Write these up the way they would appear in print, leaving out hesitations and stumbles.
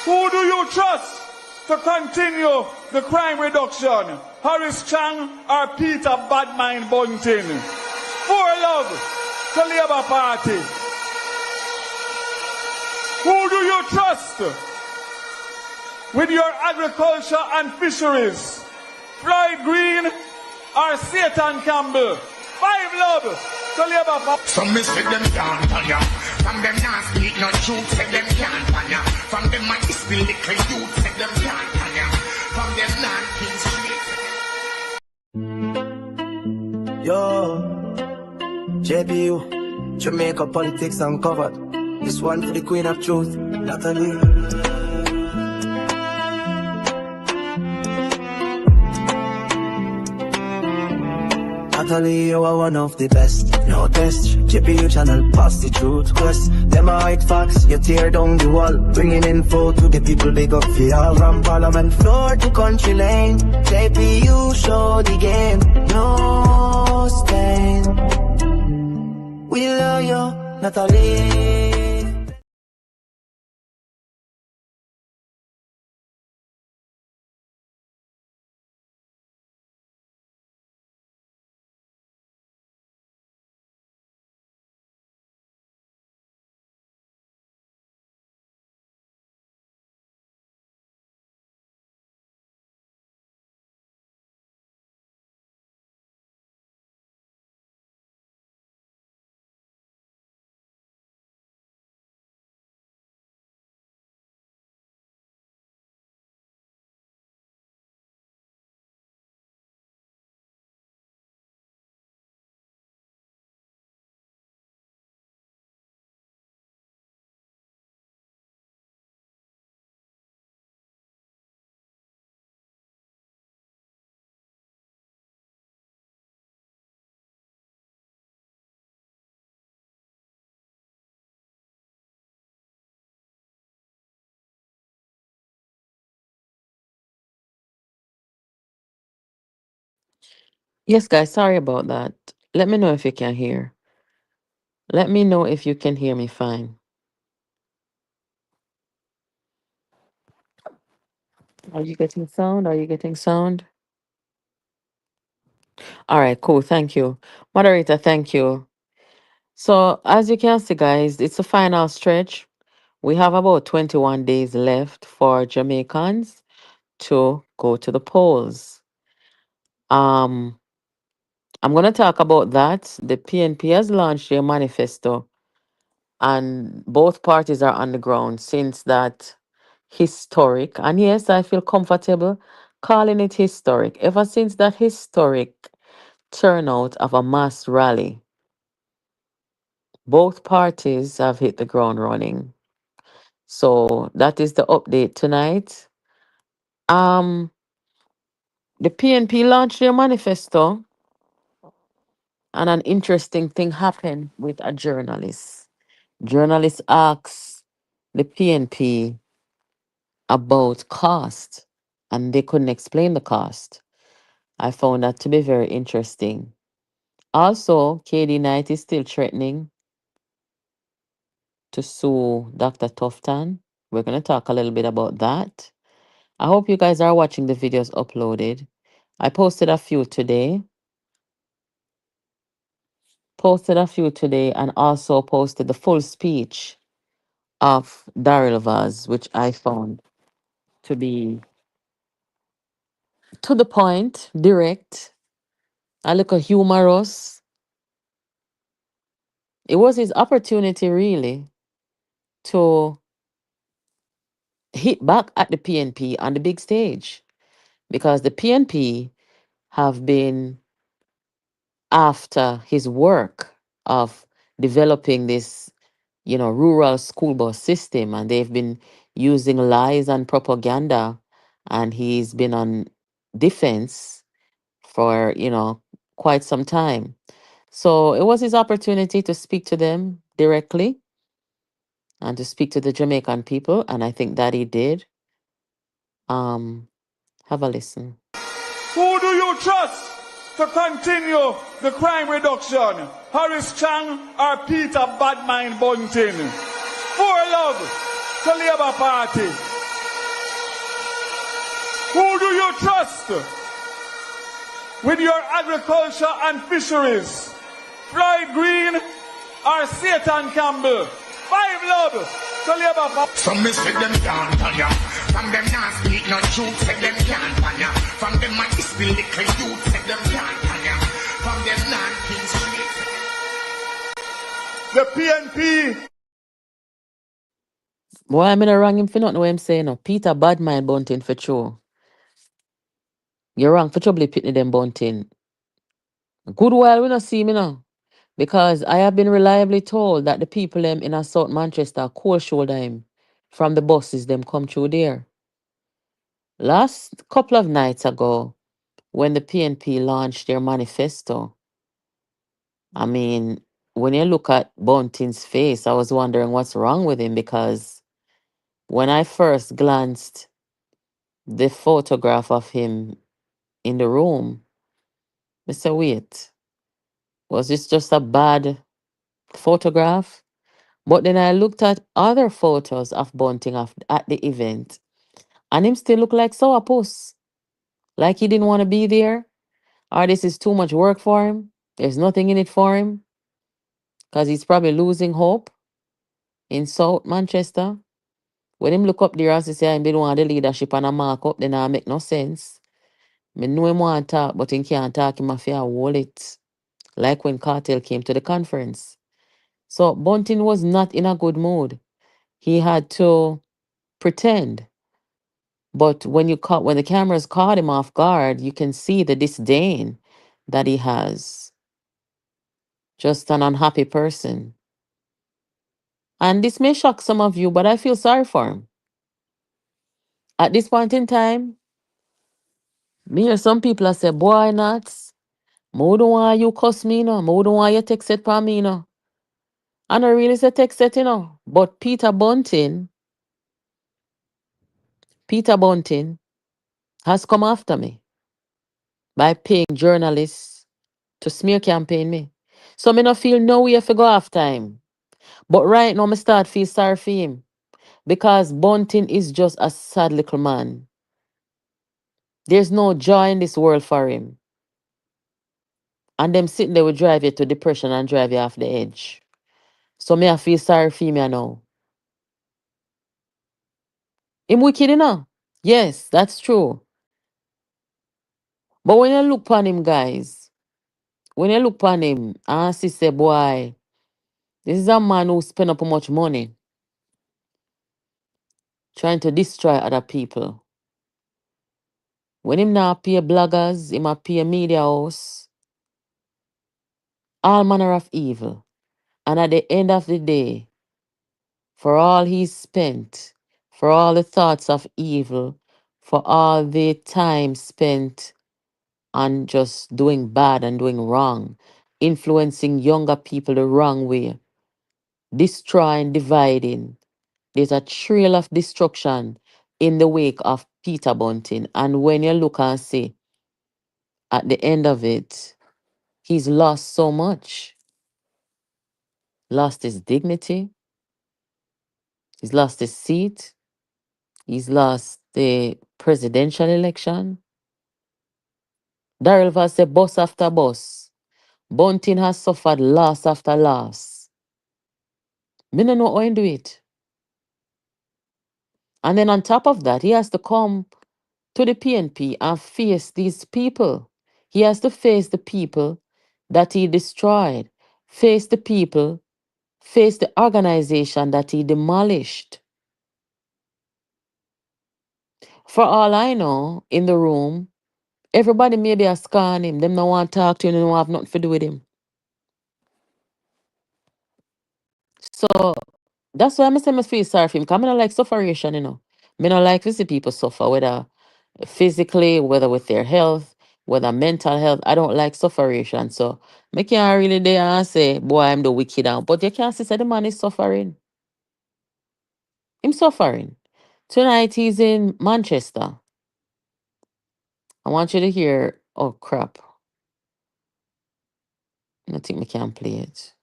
Who do you trust to continue the crime reduction? Harris Chang or Peter Badmind Bunting? For love to Labour Party. Who do you trust with your agriculture and fisheries? Floyd Green or Satan Campbell? 5 love to Labour Party. Some say them can't on ya. From them not speak no truth, say them can't on ya. From them might spill little youth, say them can't on ya. From them non-king street. Yo, JPU, Jamaica politics uncovered. This one for the Queen of Truth, Natalie. Natalie, you are one of the best. No test, JPU channel, pass the truth quest. Them are hide facts, you tear down the wall. Bringing info to the people, big up for all. From Parliament floor to country lane, JPU show the game. No stain. We love you, Natalie. Yes, guys, sorry about that. Let me know if you can hear. Let me know if you can hear me fine. Are you getting sound? Are you getting sound? All right, cool. Thank you. Moderator, thank you. So, as you can see, guys, it's the final stretch. We have about 21 days left for Jamaicans to go to the polls. I'm going to talk about that. The PNP has launched their manifesto, and both parties are on the ground since that historic, and yes, I feel comfortable calling it historic, ever since that historic turnout of a mass rally. Both parties have hit the ground running. So that is the update tonight. The PNP launched their manifesto, and an interesting thing happened with a journalist. Journalist asked the PNP about cost, and they couldn't explain the cost. I found that to be very interesting. Also, KD Knight is still threatening to sue Dr. Tufton. We're going to talk a little bit about that. I hope you guys are watching the videos uploaded. I posted a few today. And also posted the full speech of Daryl Vaz, which I found to be to the point, direct, a little humorous. It was his opportunity, really, to hit back at the PNP on the big stage, because the PNP have been after his work of developing this, rural school bus system, and they've been using lies and propaganda, and he's been on defense for, quite some time. So it was his opportunity to speak to them directly and to speak to the Jamaican people, and I think that he did. Have a listen. Who do you trust to continue the crime reduction? Harris Chang or Peter Badmind Bunting? For love to Labour Party. Who do you trust with your agriculture and fisheries? Floyd Green or Satan Campbell? Five blood to Labour Party. Some me say them can't pan ya. From them not speak no truth, say them can't pan ya. From them might spill little youth, say them can't pan ya. From them non-king street. The PNP. Boy, I'm in a wrong him for nothing what I'm saying. No. Peter bad mind Bunting for true. You're wrong for trouble pitney them Bunting. Good while we not see me now. Because I have been reliably told that the people them in a South Manchester cold shoulder him from the buses them come through there. Last couple of nights ago, when the PNP launched their manifesto, I mean, when you look at Bunting's face, I was wondering what's wrong with him because when I first glanced the photograph of him in the room, I said, wait, was this just a bad photograph? But then I looked at other photos of Bunting at the event, and him still look like sourpuss, like he didn't want to be there, or this is too much work for him. There's nothing in it for him, because he's probably losing hope in South Manchester. When him look up there and say him didn't want the leadership and a mark up, then that make no sense. Me know him want talk, but he can't talk, him a fear hold it. Like when Cartel came to the conference. So Bunting was not in a good mood. He had to pretend. But when when the cameras caught him off guard, you can see the disdain that he has. Just an unhappy person. And this may shock some of you, but I feel sorry for him. At this point in time, me or some people have said, boy, nuts. Mo don't want you cuss me, no. Mo don't want you text it for me, no. I don't really say text it, you know. But Peter Bunting has come after me by paying journalists to smear campaign me. So me not feel no way if I go after him. But right now, me start feel sorry for him. Because Bunting is just a sad little man. There's no joy in this world for him. And them sitting there will drive you to depression and drive you off the edge. So me I feel sorry for him you know. Him wicked, you know? Yes, that's true. But when you look upon him, guys, when you look upon him, and see say, boy, this is a man who spend up much money trying to destroy other people. When him now pay bloggers, him a pay media house, all manner of evil. And at the end of the day, for all he's spent, for all the thoughts of evil, for all the time spent on just doing bad and doing wrong, influencing younger people the wrong way, destroying, dividing. There's a trail of destruction in the wake of Peter Bunting. And when you look and see, at the end of it, he's lost so much. Lost his dignity, he's lost his seat, he's lost the presidential election. Daryl Voss said, bus after bus. Bunting has suffered loss after loss. Me no know how he do it. And then on top of that, he has to come to the PNP and face these people. He has to face the people that he destroyed, face the people, face the organization that he demolished. For all I know, in the room, everybody maybe a scan him. Them no want to talk to him, they don't have nothing to do with him. So that's why I say I feel sorry for him. Because I don't like sufferation, you know. I don't like to see people suffer, whether physically, whether with their health, whether mental health. I don't like sufferation. So I can't really there and say, boy, I'm the wicked out. But you can't say the man is suffering. Him suffering. Tonight he's in Manchester. I want you to hear, oh crap. I think we can play it.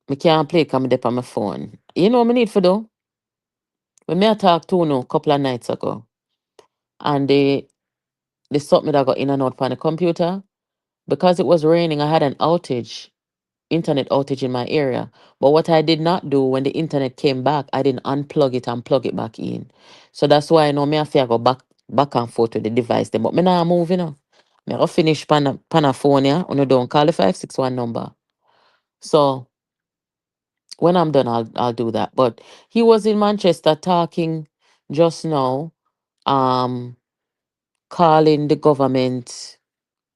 I can't play it because I'm on my phone. You know what I need for though? When me I talked to no couple of nights ago, and they stopped me that got in and out on the computer because it was raining. I had an outage, internet outage in my area. But what I did not do when the internet came back, I didn't unplug it and plug it back in. So that's why I know me I feel go back and forth with the device. Them. But me now move, you know. Me I finish pan a phone, yeah. You don't call the 561 number. So when I'm done, I'll do that. But he was in Manchester talking just now, um, calling the government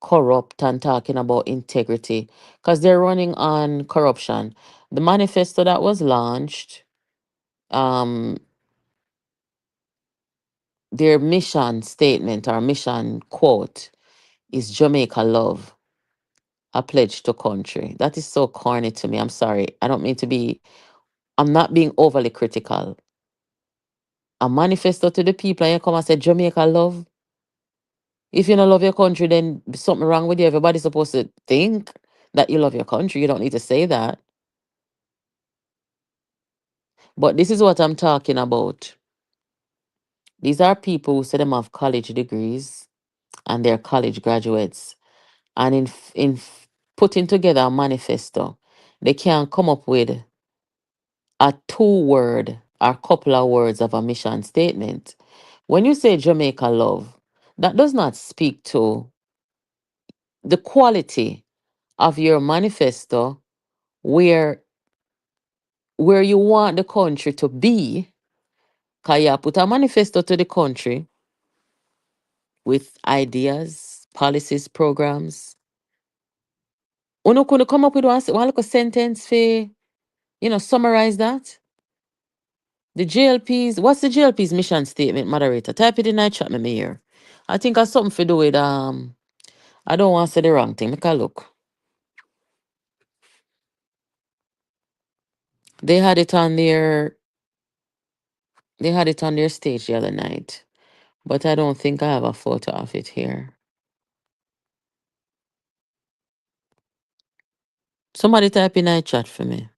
corrupt and talking about integrity because they're running on corruption. The manifesto that was launched, um, their mission statement or mission quote is Jamaica love, a pledge to country. That is so corny to me. I'm sorry. I don't mean to be, I'm not being overly critical. A manifesto to the people and you come and say Jamaica love. If you don't love your country, then something wrong with you. Everybody's supposed to think that you love your country. You don't need to say that. But this is what I'm talking about. These are people who say them have college degrees and they're college graduates. And putting together a manifesto, they can come up with a 2 word or couple of words of a mission statement. When you say Jamaica love, that does not speak to the quality of your manifesto where you want the country to be. Cause you put a manifesto to the country with ideas, policies, programs. Uno could come up with one little sentence for, summarize that. The JLP's, what's the JLP's mission statement, moderator? Type it in the chat, me here. I think it's something to do with, I don't want to say the wrong thing. Make a look. They had it on their, they had it on their stage the other night, but I don't think I have a photo of it here. Somebody type in the chat for me.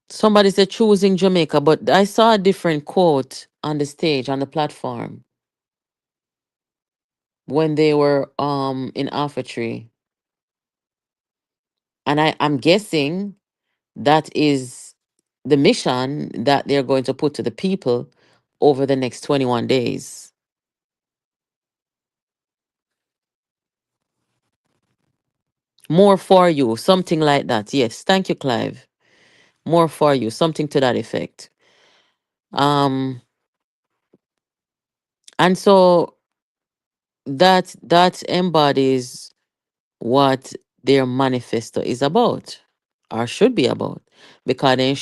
Somebody said choosing Jamaica, but I saw a different quote on the stage, on the platform, when they were in Tree. And I'm guessing that is the mission that they're going to put to the people over the next 21 days. More for you, something like that. Yes, thank you, Clive. More for you, something to that effect. And so that embodies what their manifesto is about or should be about, because them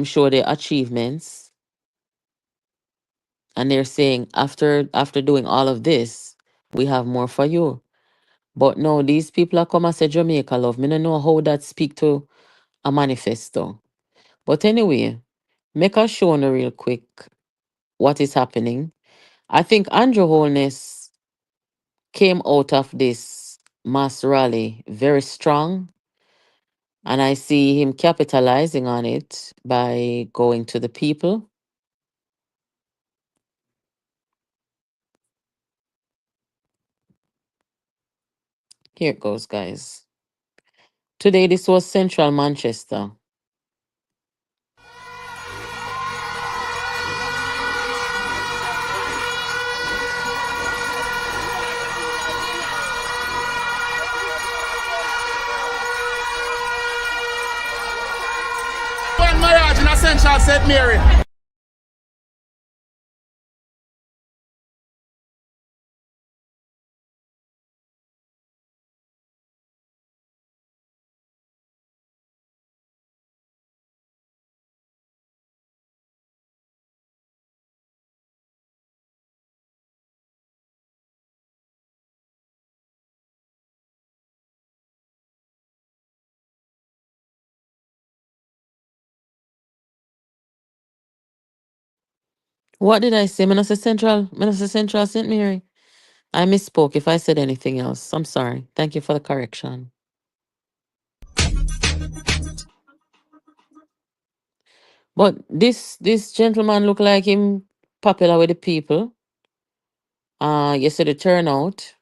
show their achievements, and they're saying after doing all of this, we have more for you. But no, these people are come and say Jamaica love. Me no know how that speak to a manifesto. But anyway, make us show no real quick what is happening. I think Andrew Holness came out of this mass rally very strong, and I see him capitalizing on it by going to the people. Here it goes, guys. Today, this was Central Manchester. One marriage in Central St. Mary. What did I say? Minister Central, Minister Central St. Mary. I misspoke if I said anything else. I'm sorry. Thank you for the correction. But this gentleman look like him popular with the people. You see the turnout.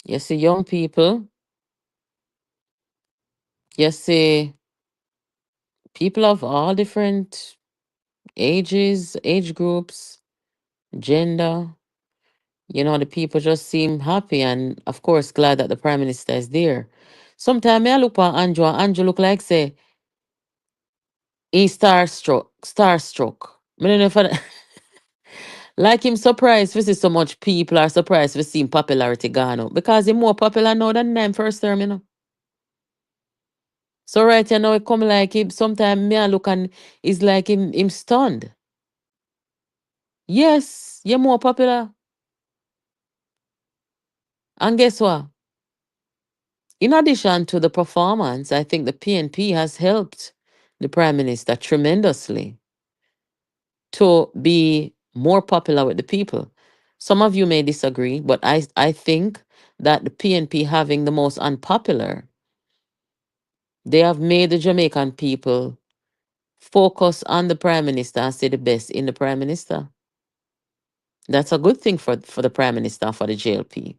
You see young people. You see people of all different ages, age groups, gender. The people just seem happy and, of course, glad that the prime minister is there. Sometimes I look at Andrew, and Andrew look like say he starstruck, starstruck. I don't know if I, like him surprised to see so much people are surprised to see him popularity gone up because he's more popular now than them first term. So right it come like him. Sometimes me I look and it's like him stunned. Yes, you're more popular. And guess what? In addition to the performance, I think the PNP has helped the Prime Minister tremendously to be more popular with the people. Some of you may disagree, but I think that the PNP having the most unpopular, they have made the Jamaican people focus on the Prime Minister and say the best in the Prime Minister. That's a good thing for the Prime Minister, for the JLP.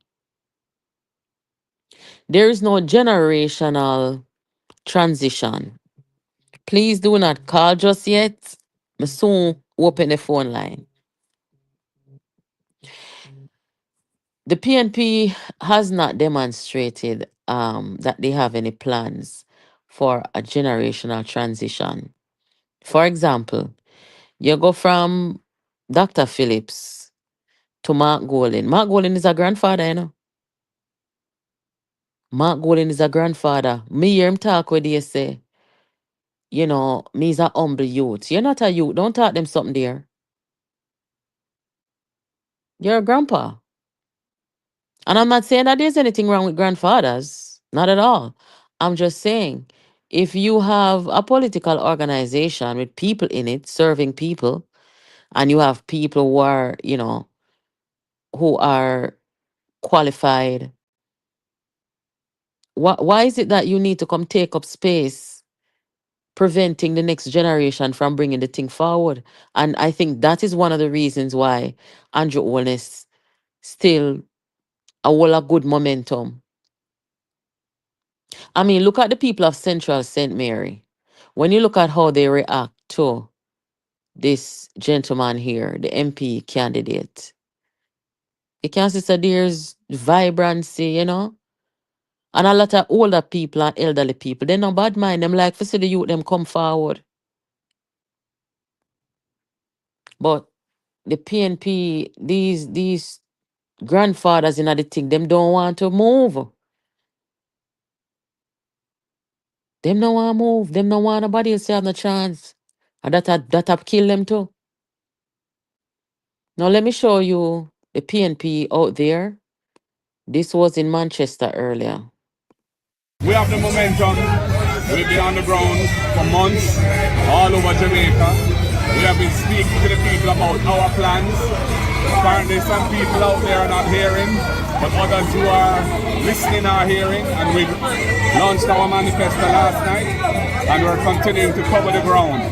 There is no generational transition. Please do not call just yet. Me soon open the phone line. The PNP has not demonstrated that they have any plans for a generational transition. For example, you go from Dr. Phillips to Mark Golding. Mark Golding is a grandfather. Mark Golding is a grandfather. Me hear him talk where they say, me is a humble youth. You're not a youth. Don't talk them something there. You're a grandpa. And I'm not saying that there's anything wrong with grandfathers. Not at all. I'm just saying, if you have a political organization with people in it, serving people, and you have people who are qualified, why is it that you need to come take up space, preventing the next generation from bringing the thing forward? And I think that is one of the reasons why Andrew Holness still a whole a good momentum. I mean, look at the people of Central St. Mary. When you look at how they react to this gentleman here, the MP candidate, you can see that there's vibrancy. And a lot of older people and elderly people, they no bad mind. Them like to see the youth them come forward. But the PNP, these grandfathers in the thing, them don't want to move. Them don't want to move. Them don't want nobody else to have no chance. And that have kill them too. Now let me show you the PNP out there. This was in Manchester earlier. We have the momentum. We've been on the ground for months all over Jamaica. We have been speaking to the people about our plans. Apparently some people out there are not hearing, but others who are listening are hearing. And we launched our manifesto last night, and we're continuing to cover the ground.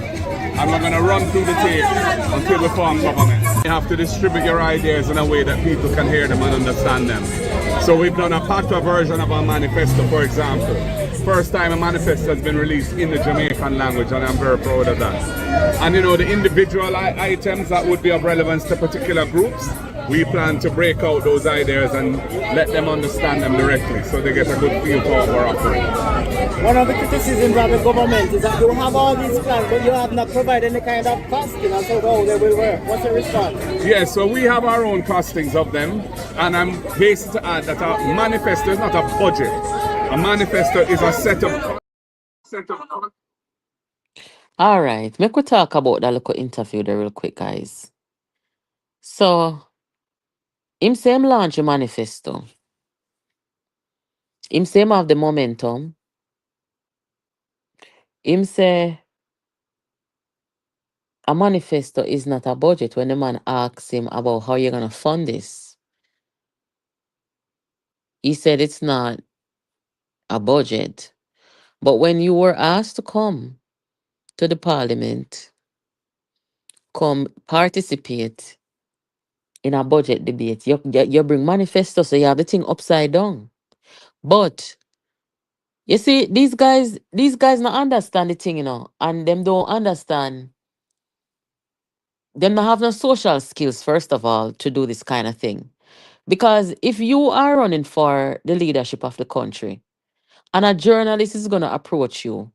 And we're going to run through the tape until we form government. You have to distribute your ideas in a way that people can hear them and understand them. So we've done a patois version of our manifesto, for example. First time a manifesto has been released in the Jamaican language, and I'm very proud of that. And the individual items that would be of relevance to particular groups, we plan to break out those ideas and let them understand them directly so they get a good feel for what we're offering. One of the criticisms of the government is that you have all these plans, but you have not provided any kind of costing as to how they will work. What's your response? Yes, so we have our own costings of them, and I'm based to add that our manifesto is not a budget. A manifesto is a set of. All right, make we talk about that little interview there real quick, guys. So, him say him launch a manifesto. Him say him have the momentum. Him say a manifesto is not a budget. When the man asks him about how you're gonna fund this, he said it's not a budget. But when you were asked to come to the parliament, come participate in a budget debate. You bring manifesto, so you have the thing upside down. But you see, these guys not understand the thing, and them don't understand. Them not have no social skills, first of all, to do this kind of thing. Because if you are running for the leadership of the country, and a journalist is gonna approach you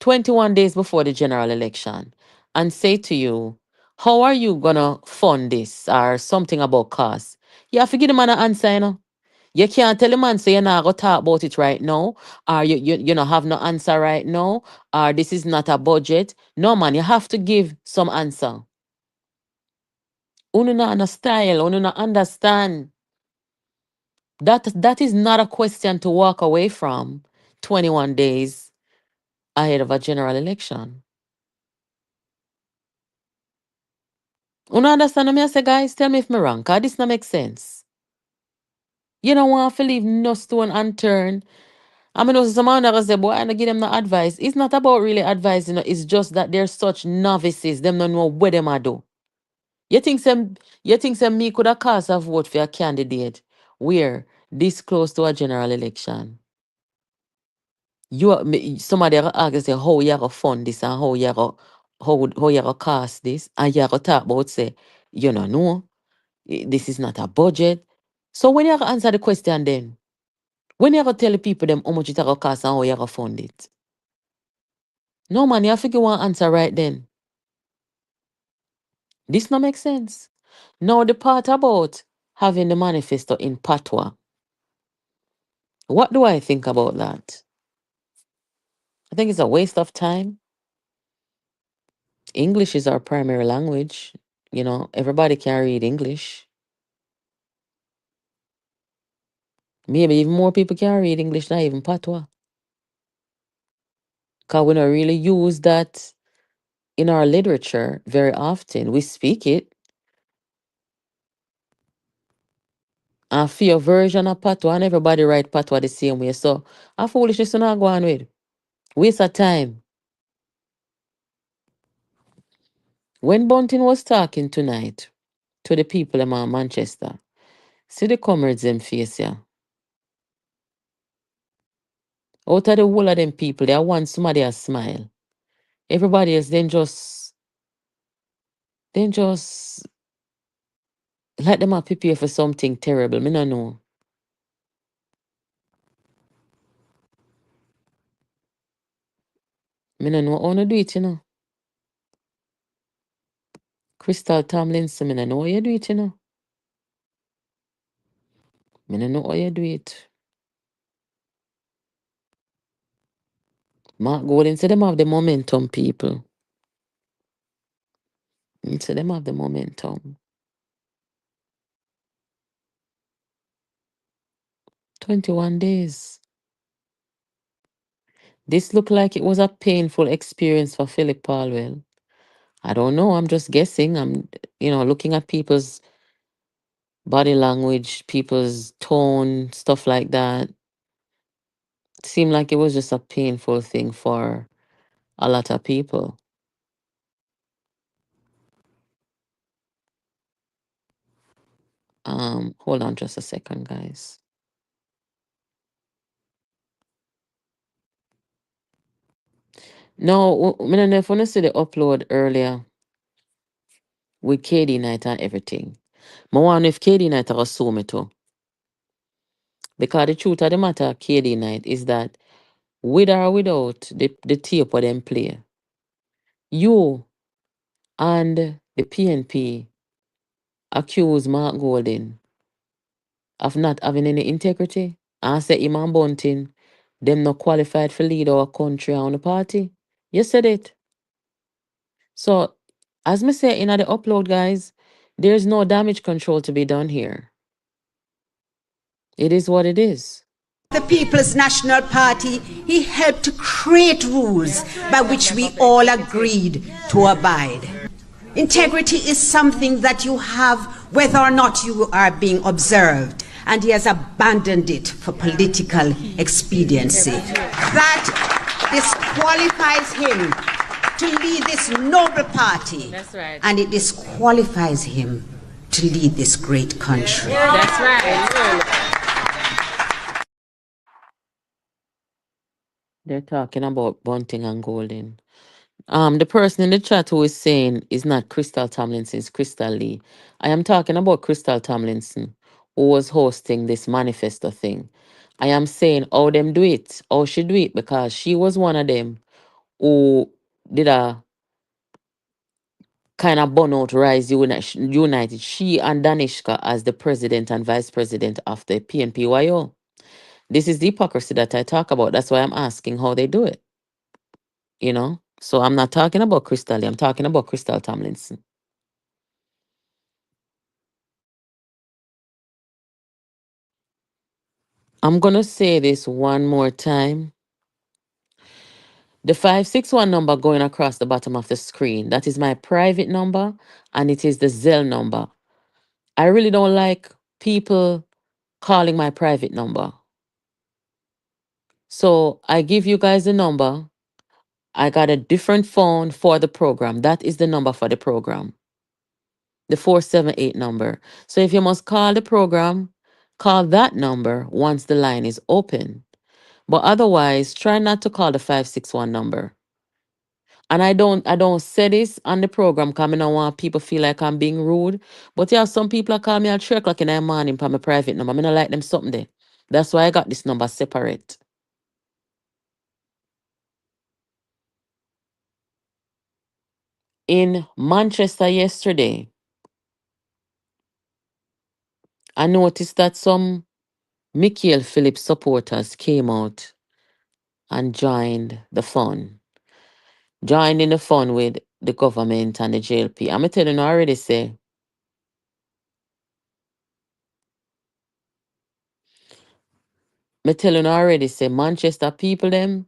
21 days before the general election and say to you, how are you gonna fund this or something about costs? You have to give the man an answer, You can't tell the man say you're not gonna talk about it right now, or you don't have no answer right now, or this is not a budget. No man, you have to give some answer. Uno not no style, uno not understand. That is not a question to walk away from 21 days ahead of a general election. Uno understand me? I say, guys, tell me if me wrong, because this not make sense. You don't want to leave no stone unturned. I mean, some man that say, boy, I don't give them no advice. It's not about really advising, it's just that they're such novices. Them don't know what them a do. You think some me could have cast a vote for a candidate where this close to a general election? Somebody ask say how you go fund this and how you go cast this, and you go talk about say you know this is not a budget. So when you go answer the question then, when you go tell the people them how much it go cost and how you go fund it? No man, you have to give one answer right then. This no make sense. Now the part about having the manifesto in patois. What do I think about that? I think it's a waste of time. English is our primary language. Everybody can read English. Maybe even more people can read English, not even patois. Because we don't really use that in our literature very often. We speak it. And for your version of patois, and everybody write patois the same way. So, a foolishness to not go on with. Waste of time. When Bunting was talking tonight to the people in Manchester, see the comrades them face, yeah. Out of the whole of them people, they want somebody a smile. Everybody else then just let them up prepare for something terrible. Me no know. Me no know how to do it, Crystal Tomlinson, me no know how you do it, Me no know how you do it. Mark Golden say them have the momentum, people. He say them have the momentum. 21 days. This looked like it was a painful experience for Philip Palwell. I don't know. I'm just guessing. I'm, looking at people's body language, people's tone, stuff like that. It seemed like it was just a painful thing for a lot of people. Hold on just a second, guys. No, I don't know if you see the upload earlier with KD Night and everything. I wonder if KD Night will sue me too. Because the truth of the matter, KD Night, is that with or without the tape of them play, you and the PNP accuse Mark Golden of not having any integrity. And say him and Bunting, them not qualified for lead our country and the party. You said it. So, as me say in the upload, guys, there's no damage control to be done here. It is what it is. The People's National Party, he helped to create rules by which we all agreed to abide. Integrity is something that you have whether or not you are being observed, and he has abandoned it for political expediency. That disqualifies him to lead this noble party. That's right. And it disqualifies him to lead this great country. That's right. They're talking about Bunting and Golden. The person in the chat who is saying is not Crystal Tomlinson, it's Crystal Lee. I am talking about Crystal Tomlinson, who was hosting this manifesto thing. I am saying how them do it, how she do it, because she was one of them who did a kind of burnout rise united. She and Danishka as the president and vice president of the PNPYO. This is the hypocrisy that I talk about. That's why I'm asking how they do it. You know? So I'm not talking about Crystal Lee, I'm talking about Crystal Tomlinson. I'm going to say this one more time. The 561 number going across the bottom of the screen, that is my private number and it is the Zelle number. I really don't like people calling my private number. So I give you guys the number. I got a different phone for the program. That is the number for the program, the 478 number. So if you must call the program, call that number once the line is open. But otherwise, try not to call the 561 number. And I don't say this on the program because I don't want people feel like I'm being rude. But yeah, some people call me at 3 o'clock in the morning for my private number. I don't like them something there. That's why I got this number separate. In Manchester yesterday, I noticed that some Michael Phillips supporters came out and joined the fun. Joined in the fun with the government and the JLP. I'm telling you already say, Manchester people them,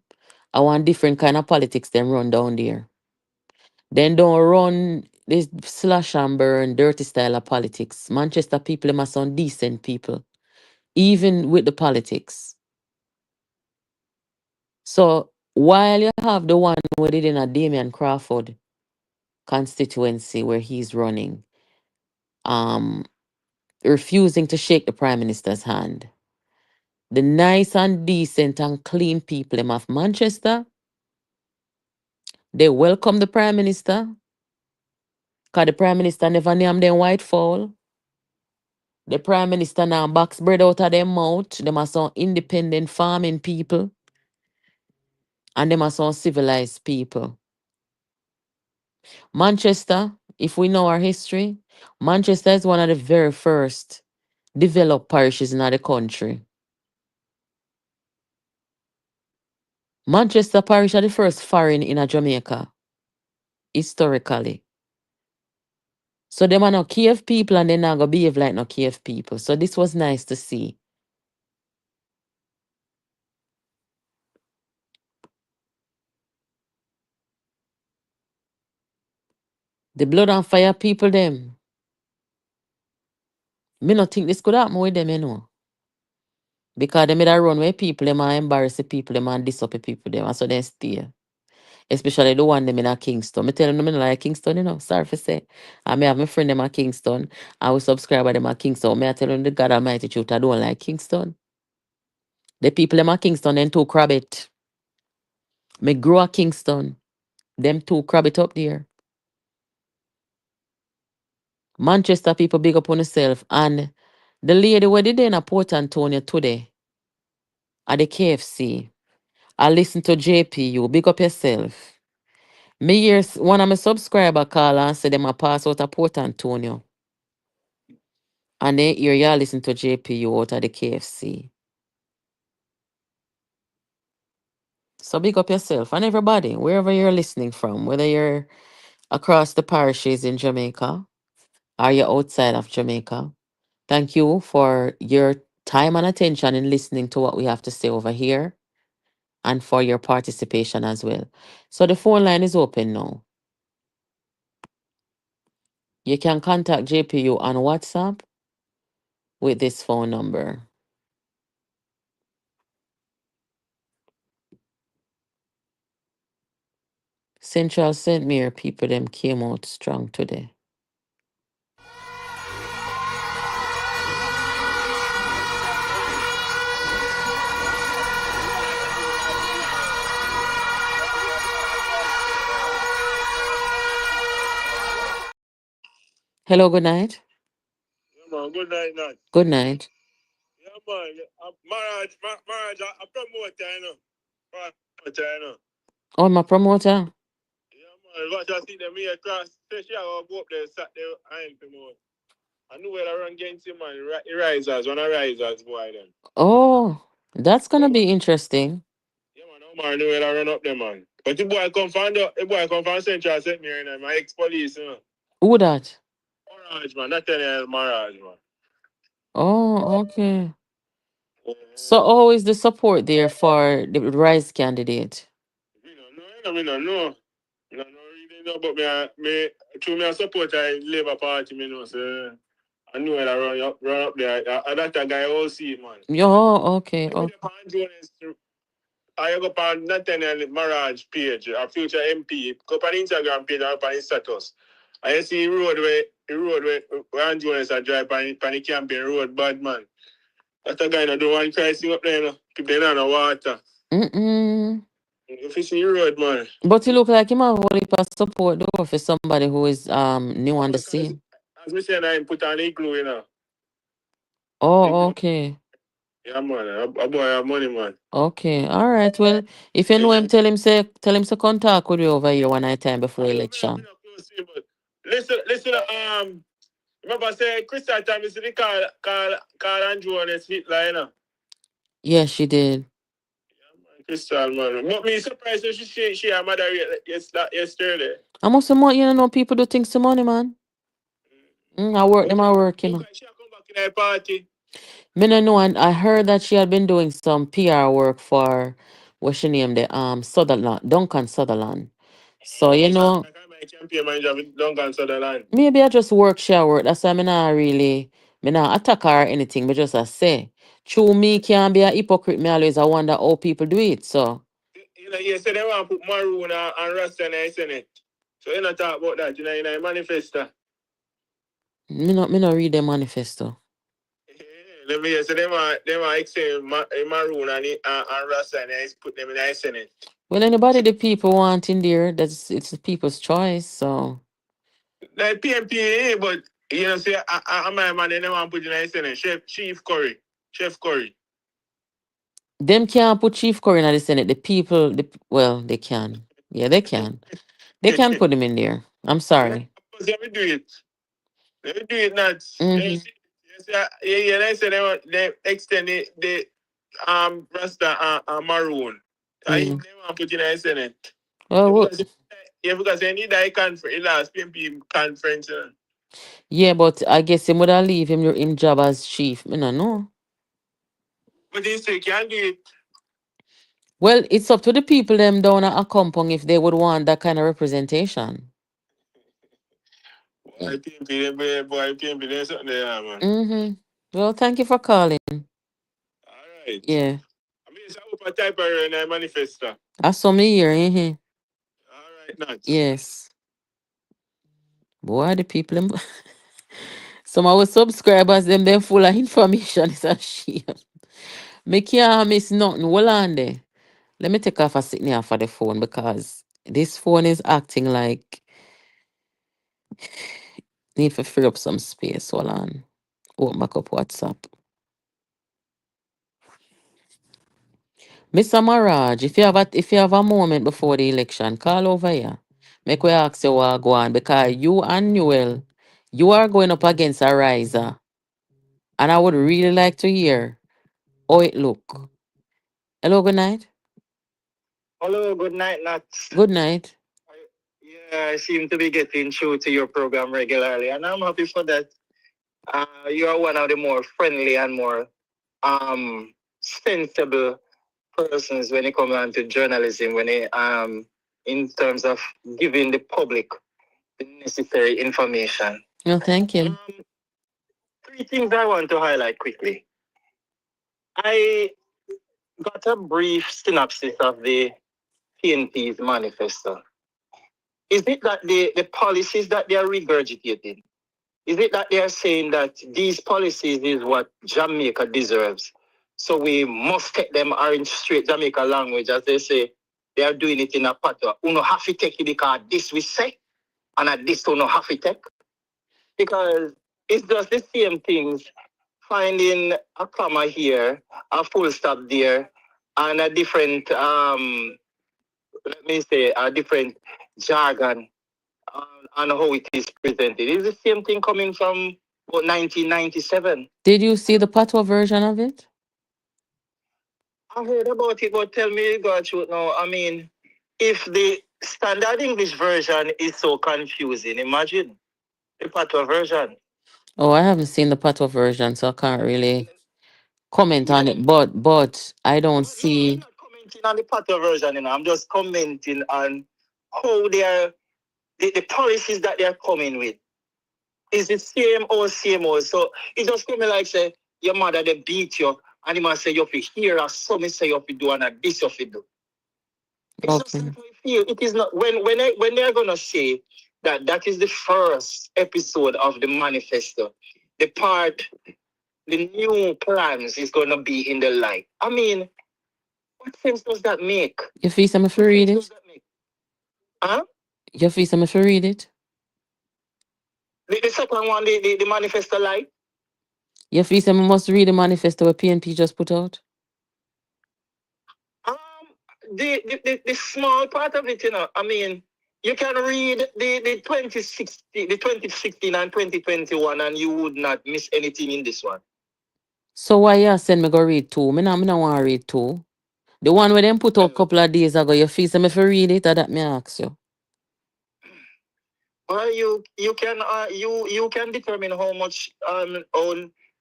I want different kind of politics them run down there. Then don't run this slash and burn dirty style of politics. Manchester people them are some decent people, even with the politics. So while you have the one who did in a Damian Crawford constituency where he's running, refusing to shake the Prime Minister's hand. The nice and decent and clean people them of Manchester, they welcome the Prime Minister, because the Prime Minister never named them white fowl. The Prime Minister now box bread out of their mouth. Them are some independent farming people. And them are some civilized people. Manchester, if we know our history, Manchester is one of the very first developed parishes in the country. Manchester Parish are the first foreign in a Jamaica, historically. So them are not KF people and they not gonna behave like no KF people. So this was nice to see. The blood and fire people them. Me not think this could happen with them, you know. Because they made a run where people them and embarrass the people them and diss up the people them. And so they stay. Especially the one them in a Kingston. Me tell them I don't like Kingston, you know. Sorry for say. I may have my friend them at Kingston. I will subscribe to them at Kingston. May I tell them the God Almighty truth, I don't like Kingston. The people them at Kingston, them too crab it. Me grow at Kingston. Them too crab it up there. Manchester people big up on yourself. And the lady where did in a Port Antonio today at the KFC. I listen to JPU. Big up yourself. Me hear one of my subscriber call and say them a pass out of Port Antonio. And they hear y'all listen to JPU out of the KFC. So big up yourself and everybody, wherever you're listening from, whether you're across the parishes in Jamaica or you're outside of Jamaica. Thank you for your time and attention in listening to what we have to say over here and for your participation as well. So the phone line is open now. You can contact JPU on WhatsApp with this phone number. Central St. Mary people them came out strong today. Hello, good night. Yeah, man, good night, Nat. Good night. Yeah, man. Marriage, I promote you know. Promoter, you know. Oh, my promoter. Yeah, man. Watch I see them here across. Especially I go up there Saturday. I ain't promote. I knew where I run against him, man. Risers, one of risers, boy, them. Oh, that's gonna be interesting. Yeah, man. No man knew where I run up there, man. But the boy come from Central St. Mary, you know, my ex-police, you know. Who that? Marriage, man. Not telling you, marriage, man. Oh, okay. Yeah. So how is the support there for the Rise candidate? We don't know, no. No, really know, but through me, I support the Labour Party, me know, so I know that run up there. That's a guy all see, man. Oh, okay. Maybe the Jones, I go on Nathaniel Maraj page, a future MP, go on Instagram page, up on his status. I see where Ann Jones are drive on the campaign road, bad man. That's a guy that don't want to cry sing up there, you know. Keep them on the water. If you see road, man. But he look like him have a heap of support though for somebody who is new on the scene. As we say, I put on igloo, you know. Oh, okay. Yeah, man. A boy have money, man. Okay. All right. Well, if you know him, tell him to contact with you over here one night time before election. Listen, remember say Crystal time is the call Andrew on his hit line. Yes, she did. Crystal, man. But me surprised that she her mother yesterday. I must have you know people do things to money, man. I work, you know. She come back in her party. Me no know, and I heard that she had been doing some PR work for what's she name the Sutherland, Duncan Sutherland. So you know, My campaign manager with Duncan Sutherland. maybe I just work she a work. That's why me not attack her or anything. Me just I say, true me can be a hypocrite. Me always I wonder how people do it. So You know, you say they want to put Maroon and Rasta in the Senate. So you not talk about that, you know, in a manifesto. me not read the manifesto. Let me say they want extend Maroon and Rasta and put them in the Senate. Well, anybody the people want in there, it's the people's choice. So Like PNP, but you know, say I'm my man, they don't want to put in the Senate. Chef Curry. them can't put Chief Curry in the Senate. The people, well, they can. Yeah, they can. They can put him in there. I'm sorry. Let me do it. Not. Mm-hmm. Yeah, they say they extend the Rasta and Maroon. They want to put in the Senate. Well, Because they need that conference, last PNP conference. yeah, but I guess him would have leave him job as chief. Me no know. But they say can't do it. Well, it's up to the people them down at Akompong if they would want that kind of representation. Boy, PNP, there's something there, man. Mm-hmm. Well, thank you for calling. All right. Yeah. I mean, it's a type in a manifesto. I saw me here. Mm-hmm. All right, nuts. Yes. Boy, the people them. Some of our subscribers them full of information. It's a shame. Me can't miss nothing. Hold on there. Let me take off a signal for the phone because this phone is acting like need to free up some space. Hold on. Open back up WhatsApp. Mr. Maraj, if you have a moment before the election, call over here. Make we ask you what go on because you and Newell, you are going up against a riser. And I would really like to hear how it look. Hello, good night. Hello, good night, Nat. Good night. Yeah, I seem to be getting through to your program regularly, and I'm happy for that. You are one of the more friendly and more sensible persons when it comes down to journalism, when it in terms of giving the public the necessary information. No, thank you. 3 things I want to highlight quickly. I got a brief synopsis of the PNP's manifesto. Is it that the policies that they are regurgitating, is it that they are saying that these policies is what Jamaica deserves? So we must take them are in straight Jamaica language, as they say, they are doing it in a patois. Uno have to take it because this we say, and at this uno have to take. Because it's just the same things, finding a comma here, a full stop there, and a different let me say a different jargon on how it is presented. It's the same thing coming from 1997. Did you see the patois version of it? I heard about it, but tell me, God, shoot now. I mean, if the standard English version is so confusing, imagine the patois version. Oh, I haven't seen the patois version, so I can't really comment on it. But I don't I'm see. not commenting on the patois version, you know. I'm just commenting on how they are, the policies that they are coming with. Is the same old. So it just come like say your mother they beat you, and you must say you have to hear or something say you have to do and this you have to do. It's just Okay. like I feel it is not when they're gonna say that is the first episode of the manifesto. The part the new plans is gonna be in the light. I mean, what sense does that make? You feel some if you read Does it? that make? Huh? You feel some if you read it? The second one, the manifesto light. You feel some must read the manifesto what PNP just put out? Um, the small part of it, you know, I mean, you can read the 2016 and 2021 and you would not miss anything in this one. So why you send me go read two? Me not want to read two. The one where them put out a couple of days ago, you feel some if you read it, or that me ask you? Well, you can determine how much on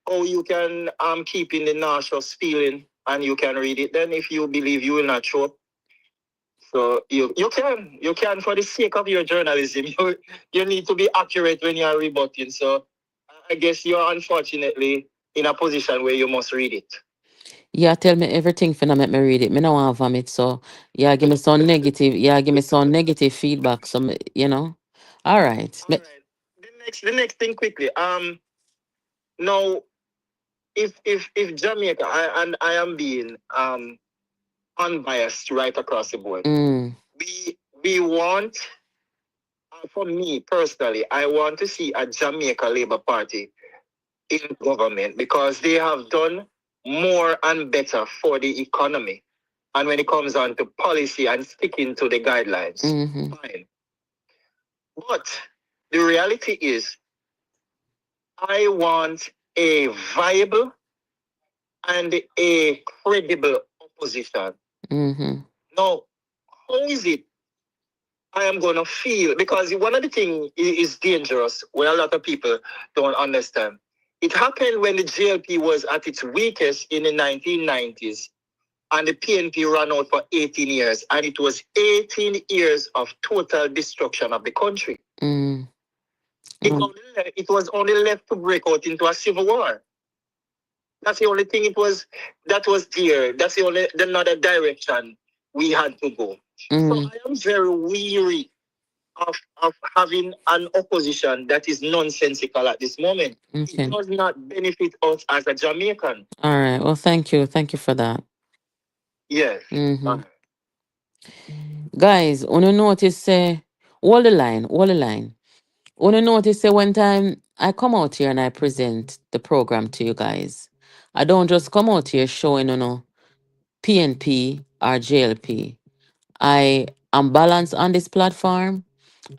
how you can keep in the nauseous feeling and you can read it then if you believe you will not show up. So you can for the sake of your journalism, you need to be accurate when you are rebutting. So I guess you're unfortunately in a position where you must read it. Yeah, tell me everything finna make me read it. Me no want vomit, so yeah, give me some negative. Yeah, give me some negative feedback. Some, you know. All right. All right. The next thing quickly. Now if Jamaica, I am being unbiased right across the board. We want, for me personally, I want to see a Jamaica Labour Party in government because they have done more and better for the economy. And when it comes on to policy and sticking to the guidelines, fine. But the reality is, I want a viable and a credible opposition. Now, how is it I am going to feel? Because one of the things is dangerous where a lot of people don't understand. It happened when the JLP was at its weakest in the 1990s and the PNP ran out for 18 years. And it was 18 years of total destruction of the country. It was only left to break out into a civil war. That's the only thing that was there. That's another direction we had to go. So I am very weary of having an opposition that is nonsensical at this moment. Okay. It does not benefit us as a Jamaican. All right. Well, thank you. Thank you for that. Yes. Guys, wanna notice hold the line. Wanna notice one time I come out here and I present the program to you guys. I don't just come out here showing PNP or JLP. I am balanced on this platform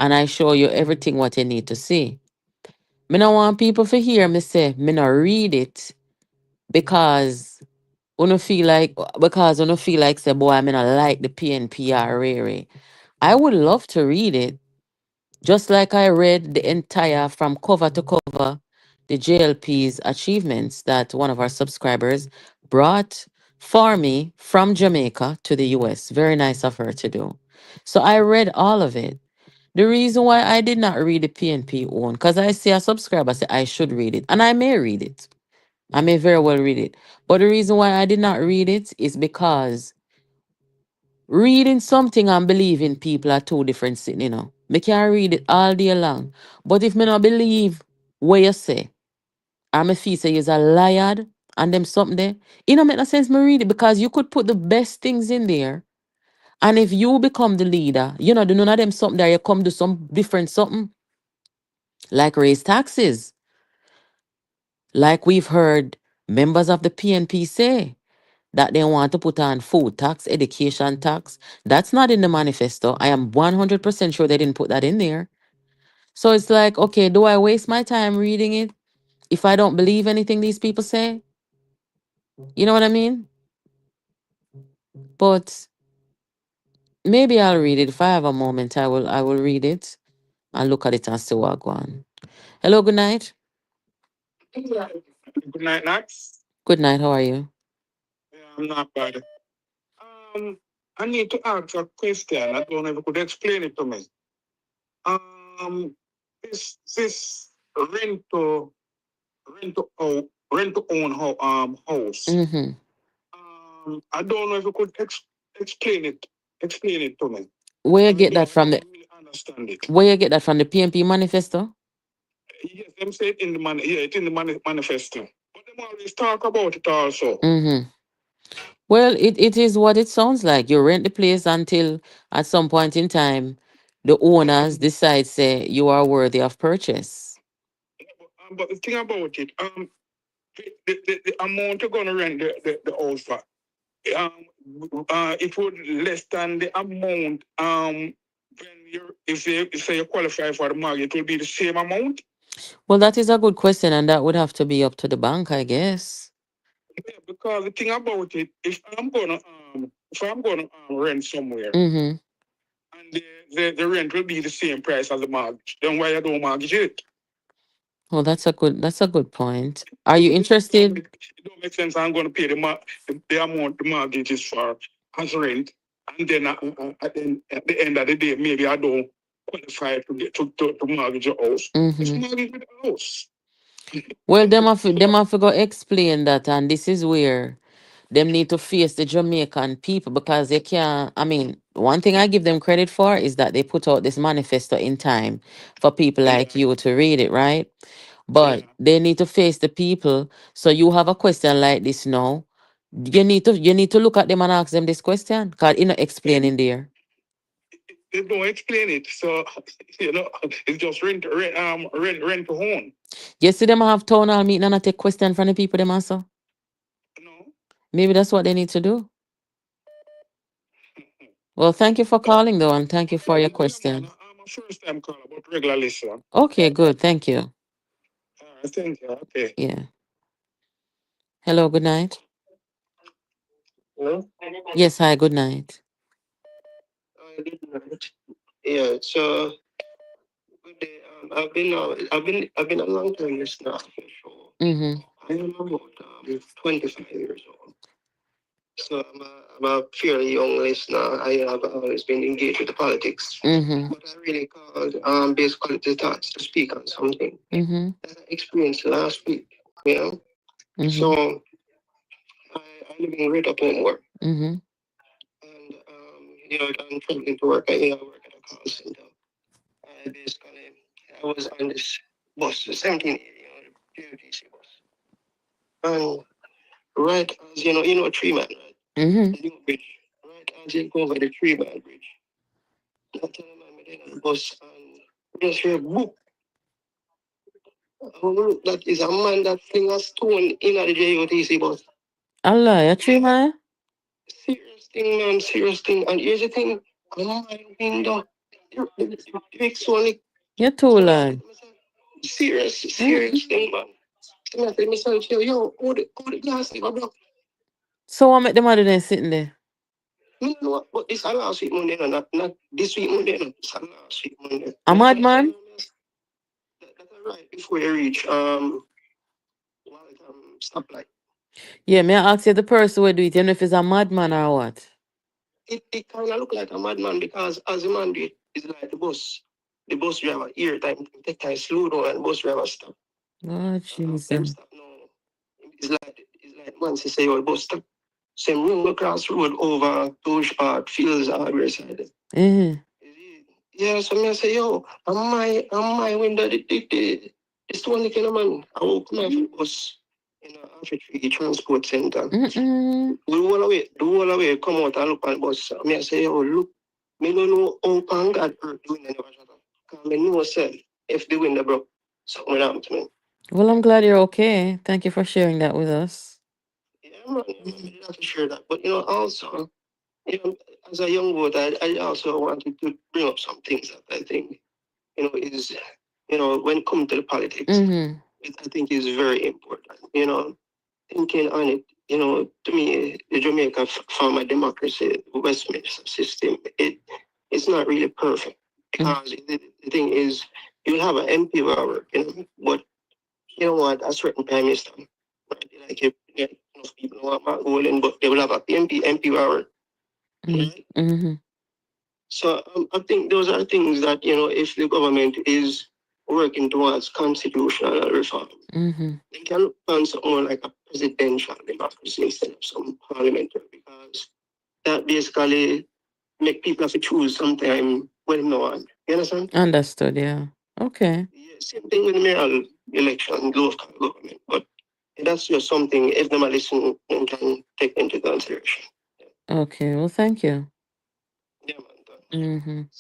and I show you everything what you need to see. Me no want people to hear me say me no read it because uno feel like say boy me not like the PNP or Rere. I would love to read it just like I read the entire from cover to cover the JLP's achievements that one of our subscribers brought for me from Jamaica to the US. Very nice of her to do. So I read all of it. The reason why I did not read the PNP one, because I see a subscriber say I should read it, and I may read it. I may very well read it. But the reason why I did not read it is because Reading something and believing people are two different things, you know. Me can read it all day long. But if me not believe what you say, and me feel say you're a liar and them something there, it don't make no sense me read it because you could put the best things in there. And if you become the leader, you know, do none of them something there, you come do some different something, like raise taxes. Like we've heard members of the PNP say that they want to put on food tax, education tax. That's not in the manifesto. I am 100% sure they didn't put that in there. So it's like, okay, do I waste my time reading it if I don't believe anything these people say? You know what I mean? But maybe I'll read it. If I have a moment, I will read it and look at it and see what go on. Hello, good night. Good night, Nax. Good night, how are you? Yeah, I'm not bad. I need to ask a question. I don't know if you could explain it to me. This rent to own house. Mm-hmm. I don't know if you could explain it to me. Where you get that from the Really understand it. where you get that from the PNP manifesto? Yes, them say it in the it's in the manifesto. But them always talk about it also. Mm-hmm. Well, it is what it sounds like. You rent the place until at some point in time the owners decide say you are worthy of purchase. But the thing about it, the amount you're gonna rent the house for, it would less than the amount when if you say you qualify for the mortgage, it will be the same amount. Well, that is a good question, and that would have to be up to the bank, I guess. Yeah, because the thing about it, if I'm gonna rent somewhere, Mm-hmm. and the rent will be the same price as the mortgage, then why I don't mortgage it? Well, that's a good point. Are you interested? It don't make sense. I'm going to pay the amount the mortgage is for as rent, and then at the end of the day, maybe I don't qualify to get to mortgage a house. It's Mm-hmm. mortgage with a house. Well, them have to go explain that, and this is where them need to face the Jamaican people because they can't. I mean, one thing I give them credit for is that they put out this manifesto in time for people like you to read it, right? But they need to face the people. So you have a question like this now. You need to look at them and ask them this question because it's not explaining there. They don't explain it, so it's just rent to own. You see them have town hall meeting and I take question from the people them also. No. Maybe that's what they need to do. Well, thank you for calling though, and thank you for your question. I'm a first time caller, but regular listener. Okay, good. Thank you. Thank you. Okay. Yeah. Hello, good night. No? Yes, hi, good night. Yeah, so good day. I've been a long time listener for sure. Mm-hmm. I am about 25 years old. So I'm a fairly young listener. I have always been engaged with the politics. Mm-hmm. But I really called basically to speak on something Mm-hmm. that I experienced last week. You know? Mm-hmm. So I live in Greater Portmore. Mm-hmm. And I'm traveling to work. I work at a call center. I was on this bus, the 1780, the PRTC bus. And right as Tree Man, right? Mm-hmm. The new bridge. Right as you go over the Tree Man bridge. I tell him I'm in the bus and just hear boop. Look, that is a man that fling a stone in the JOTC bus. Allah, you tree man? Serious thing, man, serious thing. And here's the thing, I'm on my window. The big Sonic. You're too long. Serious thing, man. So I tell myself, yo, all the glass, bro. So what make them other than sitting there? You know what? But it's a last week Monday, no, not this week Monday, no. It's a last week Monday. A madman? That's right before you reach stoplight. Yeah, may I ask you the person who do it, you know if it's a madman or what? It kind of look like a madman because as a man do it, it's like the bus driver here time take time slow down and the bus driver stop. Oh, Jesus. Them stop now. It's like once he say, "Oh, the bus stop." Same room across the road over Bush Park, Fields, Hardware side. Yeah, so me say, yo, I'm my window, it's the one kind of man. I will come off the bus in a African transport center. The whole away, come out and look at the bus. Me say, yo, look, me don't know how pan God hurt the window never shut up. Because me know self, if the window broke, something will happen to me. Well, I'm glad you're okay. Thank you for sharing that with us. Yeah, man, I didn't have to share that. But, also, as a young boy, I also wanted to bring up some things that I think, is, when it comes to the politics, I think is very important. Thinking on it, to me, the Jamaica farmer democracy, Westminster system, it's not really perfect. Because the thing is, you have an MP power, but you know what, a certain prime minister, right? Like if enough people know about Golden, but they will have a MP power. Right? So I think those are things that, if the government is working towards constitutional reform, they can look on something more like a presidential democracy instead of some parliamentary, because that basically make people have to choose sometime when no one. You understand? Understood, yeah. Okay. Yeah, same thing with the mayoral election, local government, but that's just something if them listen and can take into consideration. Okay, well, thank you. Yeah, man.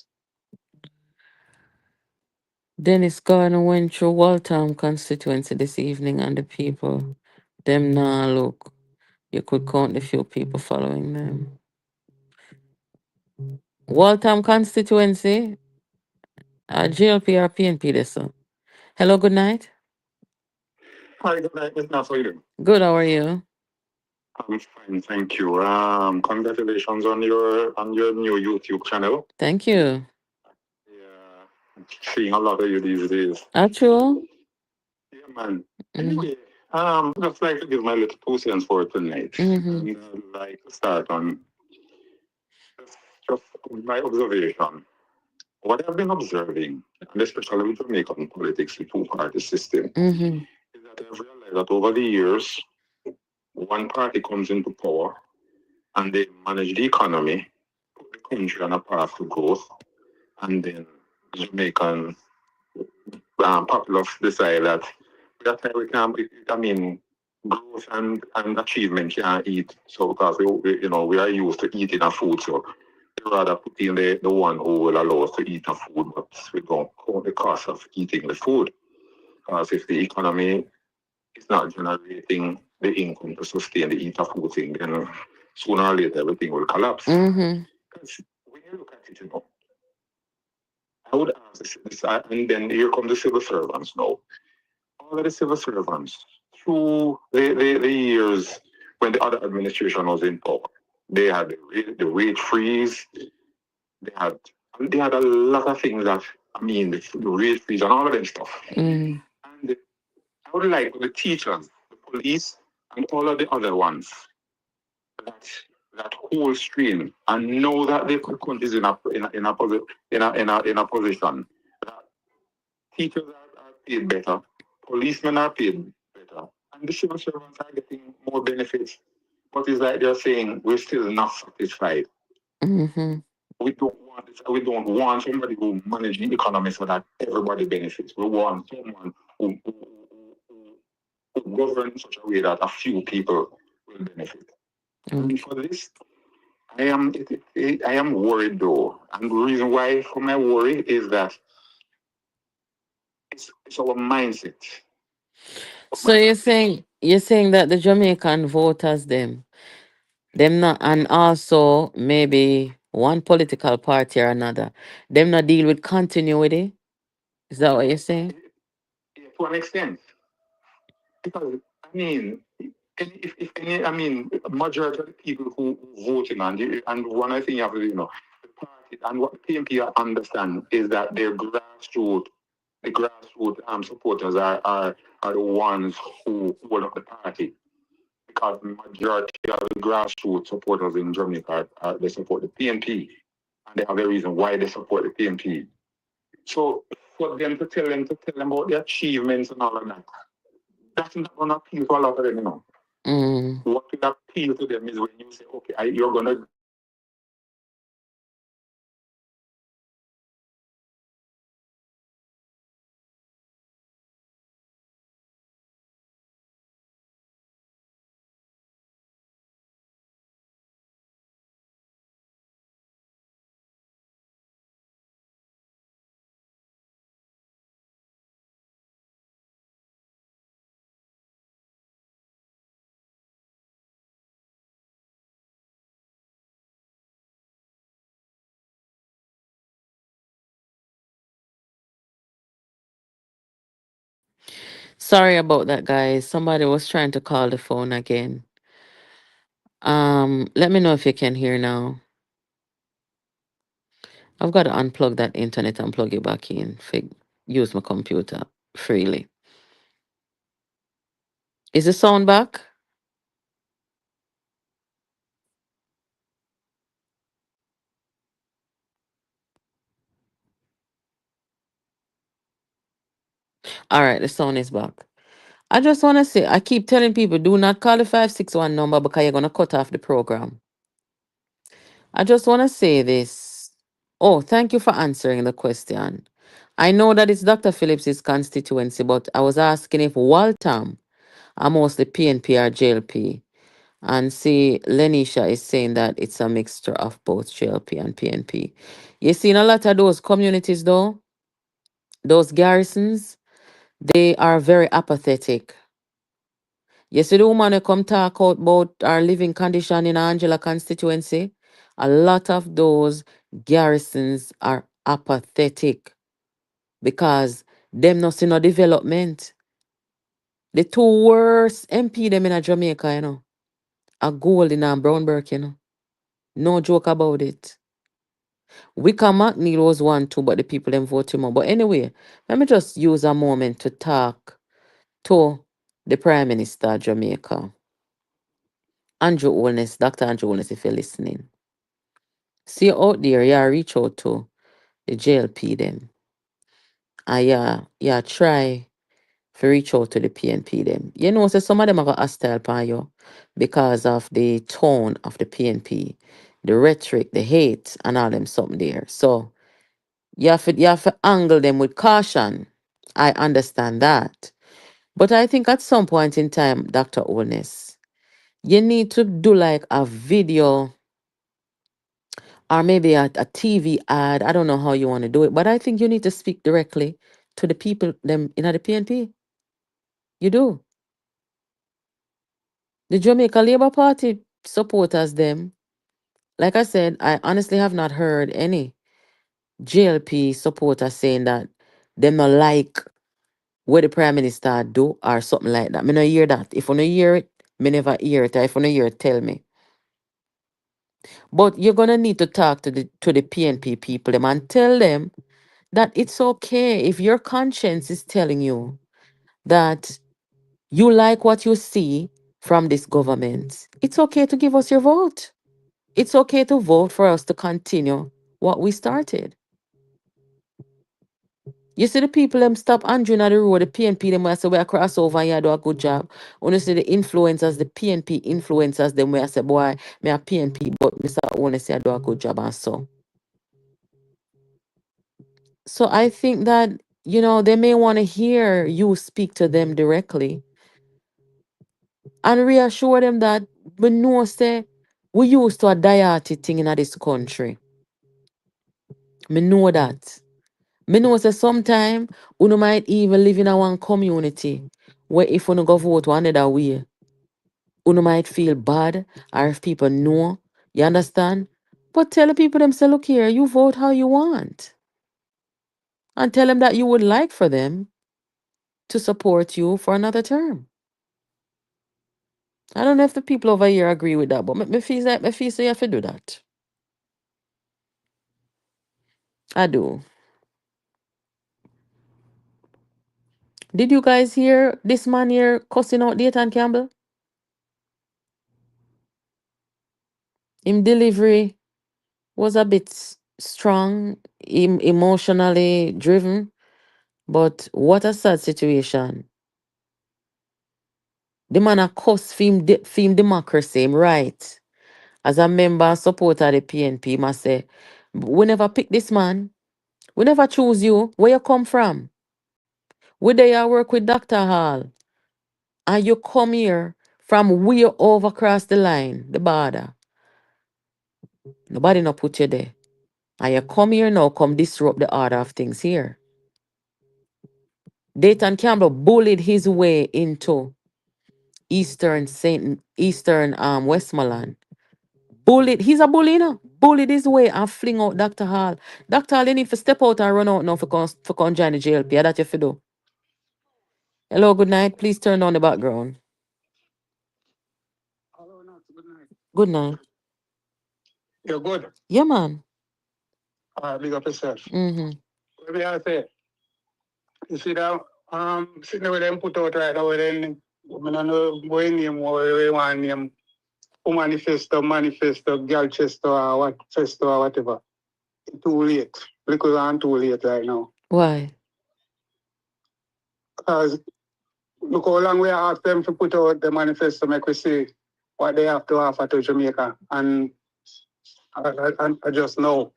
Dennis Gardner went through Waltham constituency this evening, and the people, them nah look. You could count the few people following them. Waltham constituency, JLP or PNP this so. Hello, good night. Hi, good night. It's not for you. Good, how are you? I'm fine, thank you. Congratulations on your new YouTube channel. Thank you. Yeah, seeing a lot of you these days. Actual? Yeah, man. Anyway, just like to give my little 2 cents for tonight. And I'd like to start on just my observation. What I've been observing, and especially with Jamaican politics, the two-party system, is that I've realized that over the years, one party comes into power and they manage the economy, put the country on a path to growth, and then Jamaican populace decide that we can't, growth and achievement can't eat. So because we are used to eating our food, so we rather put in the one who will allow us to eat our food, but we don't count the cost of eating the food. Because if the economy is not generating the income to sustain the eat of food thing, then sooner or later everything will collapse. Because when you look at it, I would ask this, and then here come the civil servants now. All of the civil servants, through the years when the other administration was in power, they had the wage freeze, they had a lot of things that, the wage freeze and all of them stuff. And I would like the teachers, the police, and all of the other ones that whole stream and know that the country is in a position that teachers are paid better, policemen are paid better, and the civil servants are getting more benefits. But it's like they're saying we're still not satisfied. We don't want somebody who manages the economy so that everybody benefits. We want someone who govern in such a way that a few people will benefit. And for this, I am worried though. And the reason why for my worry is that it's our mindset. So you're saying that the Jamaican voters them not, and also maybe one political party or another, them not deal with continuity? Is that what you're saying? Yeah, to an extent. Because if any, majority of the people who voting and one I think you have to, the party and what the PNP understand is that their grassroots supporters are the ones who hold up the party. Because the majority of the grassroots supporters in Jamaica they support the PNP, and they have a reason why they support the PNP. So for them to tell them about the achievements and all of that, that's not going to appeal to a lot of them, What will appeal to them is when you say, okay, you're going to Sorry about that, guys. Somebody was trying to call the phone again. Let me know if you can hear now. I've got to unplug that internet and plug it back in. Use my computer freely. Is the sound back? All right, the sound is back. I just want to say, I keep telling people, do not call the 561 number because you're going to cut off the program. I just want to say this. Oh, thank you for answering the question. I know that it's Dr. Phillips's constituency, but I was asking if Waltham are mostly PNP or JLP. And see, Lenisha is saying that it's a mixture of both JLP and PNP. You see, in a lot of those communities, though, those garrisons, they are very apathetic. You see, the woman who come talk out about our living condition in Angela constituency, a lot of those garrisons are apathetic because them not see no development. The two worst MP them in a Jamaica, are Golden and Brownberg, No joke about it. Wickham McNeil was one too, but the people them vote him out. But anyway, let me just use a moment to talk to the Prime Minister of Jamaica, Andrew Holness, Dr. Andrew Holness, if you're listening. See you out there, yeah, reach out to the JLP them. And yeah, try to reach out to the PNP them. You know, so some of them are going to hostile upon you because of the tone of the PNP, the rhetoric, the hate, and all them something there. So you have to angle them with caution. I understand that. But I think at some point in time, Dr. Holness, you need to do like a video or maybe a TV ad. I don't know how you want to do it, but I think you need to speak directly to the people them in the PNP. You do. The Jamaica Labour Party supporters them. Like I said, I honestly have not heard any JLP supporters saying that them not like what the Prime Minister do or something like that. Me no hear that. If you no hear it, me never hear it. Or if you no hear it, tell me. But you're gonna need to talk to the PNP people them and tell them that it's okay if your conscience is telling you that you like what you see from this government. It's okay to give us your vote. It's okay to vote for us to continue what we started. You see the people them stop Andrew on the road, the PNP them where say we cross over and you do a good job. When you see the influencers, the PNP influencers them where say boy, me a PNP, but Mr. Only say I do a good job and so. So I think that, they may want to hear you speak to them directly and reassure them that we know say we used to a diety thing in this country. Me know that. Me know say sometime you might even live in a one community where if you go vote one another way, you might feel bad or if people know, you understand? But tell the people them say, look here, you vote how you want. And tell them that you would like for them to support you for another term. I don't know if the people over here agree with that, but me feel like you have to do that. I do. Did you guys hear this man here cussing out Dayton Campbell? Him delivery was a bit strong, emotionally driven, but what a sad situation. The man a cuss film democracy, him right. As a member and supporter of the PNP, must say, we never pick this man. We never choose you. Where you come from? We there work with Dr. Hall. And you come here from way over across the line, the border. Nobody no put you there. And you come here now, come disrupt the order of things here. Dayton Campbell bullied his way into Eastern Westmoreland. Bullied, he's a bully, you know. Bullied his way and fling out Dr. Hall. Dr. Hall, you need to step out and run out now for con join the JLP. How that you fi do? Hello, good night. Please turn on the background. Hello, Nat. Good night. Good night. You're good. Yeah, man. Big up yourself. Mm-hmm. What may I say? You see that sitting with them put out right now with them, I don't know what name or we want name. Manifesto, Girl Chester or what Chester or whatever. Too late. Because I'm too late right now. Why? Because look how long we asked them to put out the manifesto, make we see what they have to offer to Jamaica. And I just know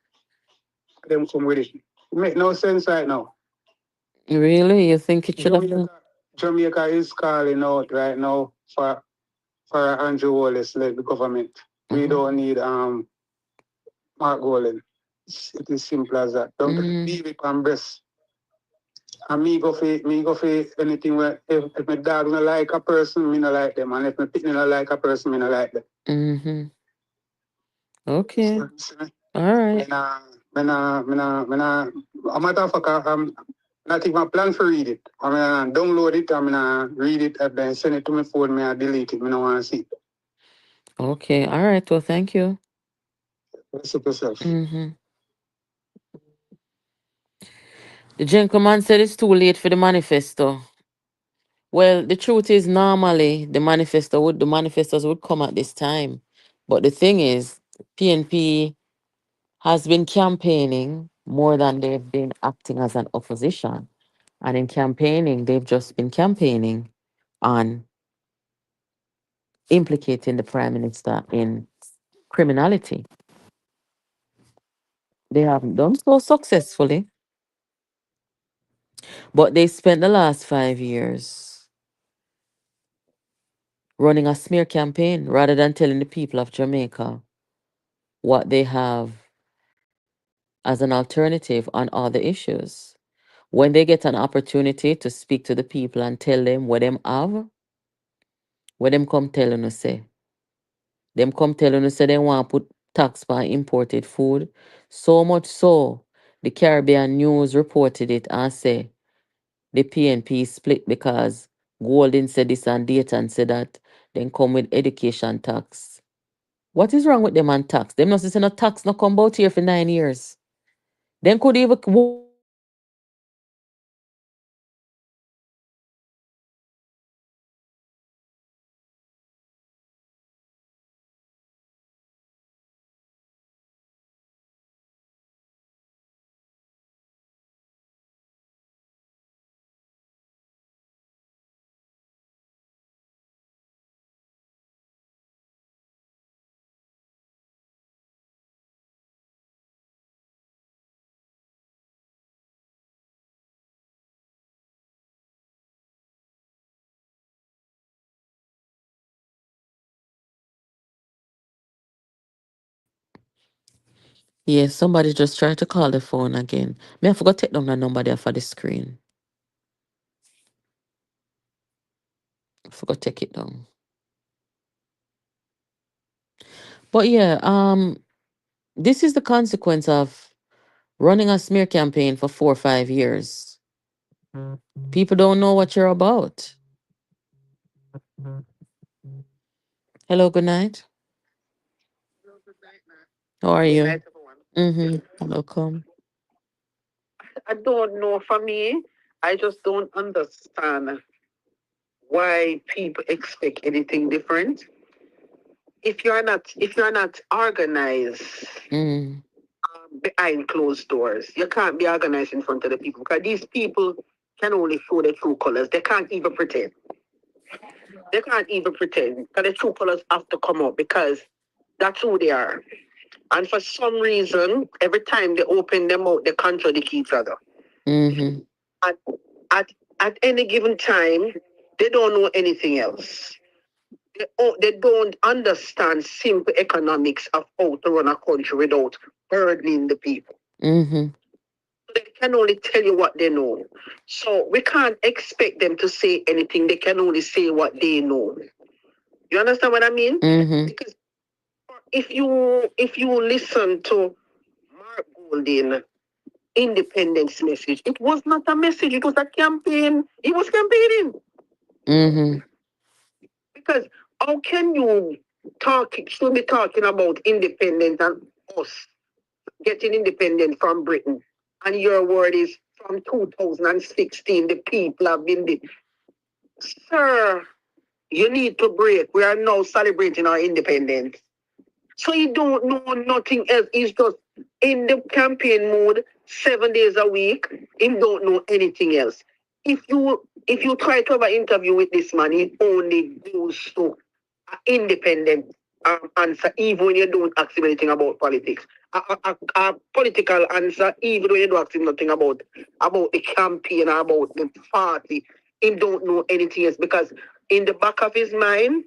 them come with it. It make no sense right now. Really? You think it should have been? Jamaica is calling out right now for Andrew Wallace led the government. We don't need Mark Golan. It is simple as that. Don't leave it on breast. And me go for anything where if my dog not like a person, me not like them. And if my picnic not like a person, me not like them. Mm-hmm. Okay. All right. A matter of fact, I'm not even plan to read it. I'm gonna download it, I'm gonna read it, and then send it to my phone, me I delete it, me don't want to see it. Okay. All right. Well, thank you. Bless up yourself. Mm-hmm. The gentleman said it's too late for the manifesto. Well, the truth is normally the manifestos would come at this time. But the thing is, PNP has been campaigning more than they've been acting as an opposition. And in campaigning, they've just been campaigning on implicating the prime minister in criminality. They haven't done so successfully, but they spent the last 5 years running a smear campaign rather than telling the people of Jamaica what they have as an alternative on all the issues. When they get an opportunity to speak to the people and tell them what them have, what them come telling us say. Them come telling us say they want to put tax on imported food. So much so, the Caribbean News reported it and say the PNP split because Golden said this and Dayton said that. Then come with education tax. What is wrong with them and tax? Them not say no tax no come out here for 9 years. Then could even yes, somebody just tried to call the phone again. Me I forgot to take down the number there for the screen. I forgot to take it down. But yeah, this is the consequence of running a smear campaign for 4 or 5 years. People don't know what you're about. Hello, good night. How are you? Welcome. I don't know. For me, I just don't understand why people expect anything different. If you're not organized behind closed doors, you can't be organized in front of the people because these people can only show their true colors. They can't even pretend. They can't even pretend. Because the true colors have to come out because that's who they are. And for some reason, every time they open them out, they contradict each other. Mm-hmm. At, at, at any given time, they don't know anything else. They don't understand simple economics of how to run a country without burdening the people. Mm-hmm. They can only tell you what they know. So we can't expect them to say anything. They can only say what they know. You understand what I mean? Mm-hmm. Because if you listen to Mark Golding independence message, it was not a message, it was a campaign. He was campaigning. Mm-hmm. Because how can you should be talking about independence and us getting independent from Britain? And your word is from 2016, the people have been Sir, you need to break. We are now celebrating our independence. So he don't know nothing else. He's just in the campaign mode 7 days a week. He don't know anything else. If you try to have an interview with this man, he only goes to an independent answer, even when you don't ask him anything about politics. A political answer, even when you don't ask him nothing about the campaign or about the party. He don't know anything else because in the back of his mind,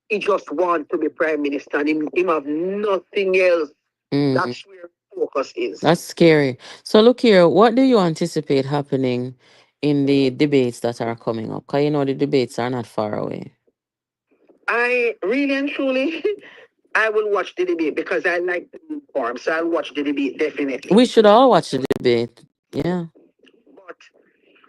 he just wants to be prime minister and him have nothing else. That's where focus is. That's scary. So look here, what do you anticipate happening in the debates that are coming up? Because you know the debates are not far away. I really and truly, I will watch the debate because I like the inform, so I'll watch the debate definitely. We should all watch the debate. Yeah. But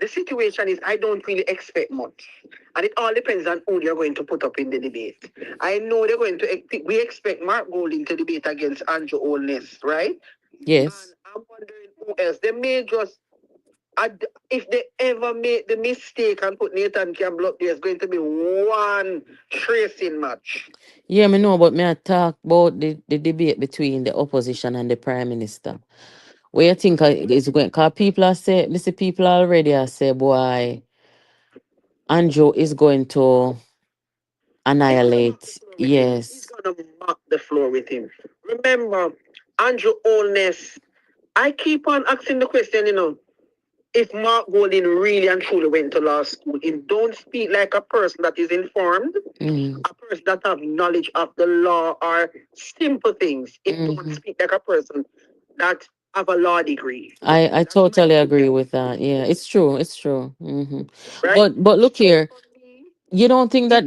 the situation is, I don't really expect much. And it all depends on who they're going to put up in the debate. I know they're going to, we expect Mark Golding to debate against Andrew Holness, right? Yes. And I'm wondering who else. They may just, if they ever make the mistake and put Nathan Campbell up, there's going to be one tracing match. Yeah, me know, but me I talk about the debate between the opposition and the prime minister. What you think is going? Because people are say, me see people already are say, boy, Andrew is going to annihilate. He's Yes. going to mop the floor with him. Remember, Andrew Holness, I keep on asking the question, if Mark Golding really and truly went to law school, he don't speak like a person that is informed, a person that have knowledge of the law or simple things. He don't speak like a person that have a law degree. I totally agree with that. Yeah, it's true. It's true. Right? But look here, you don't think that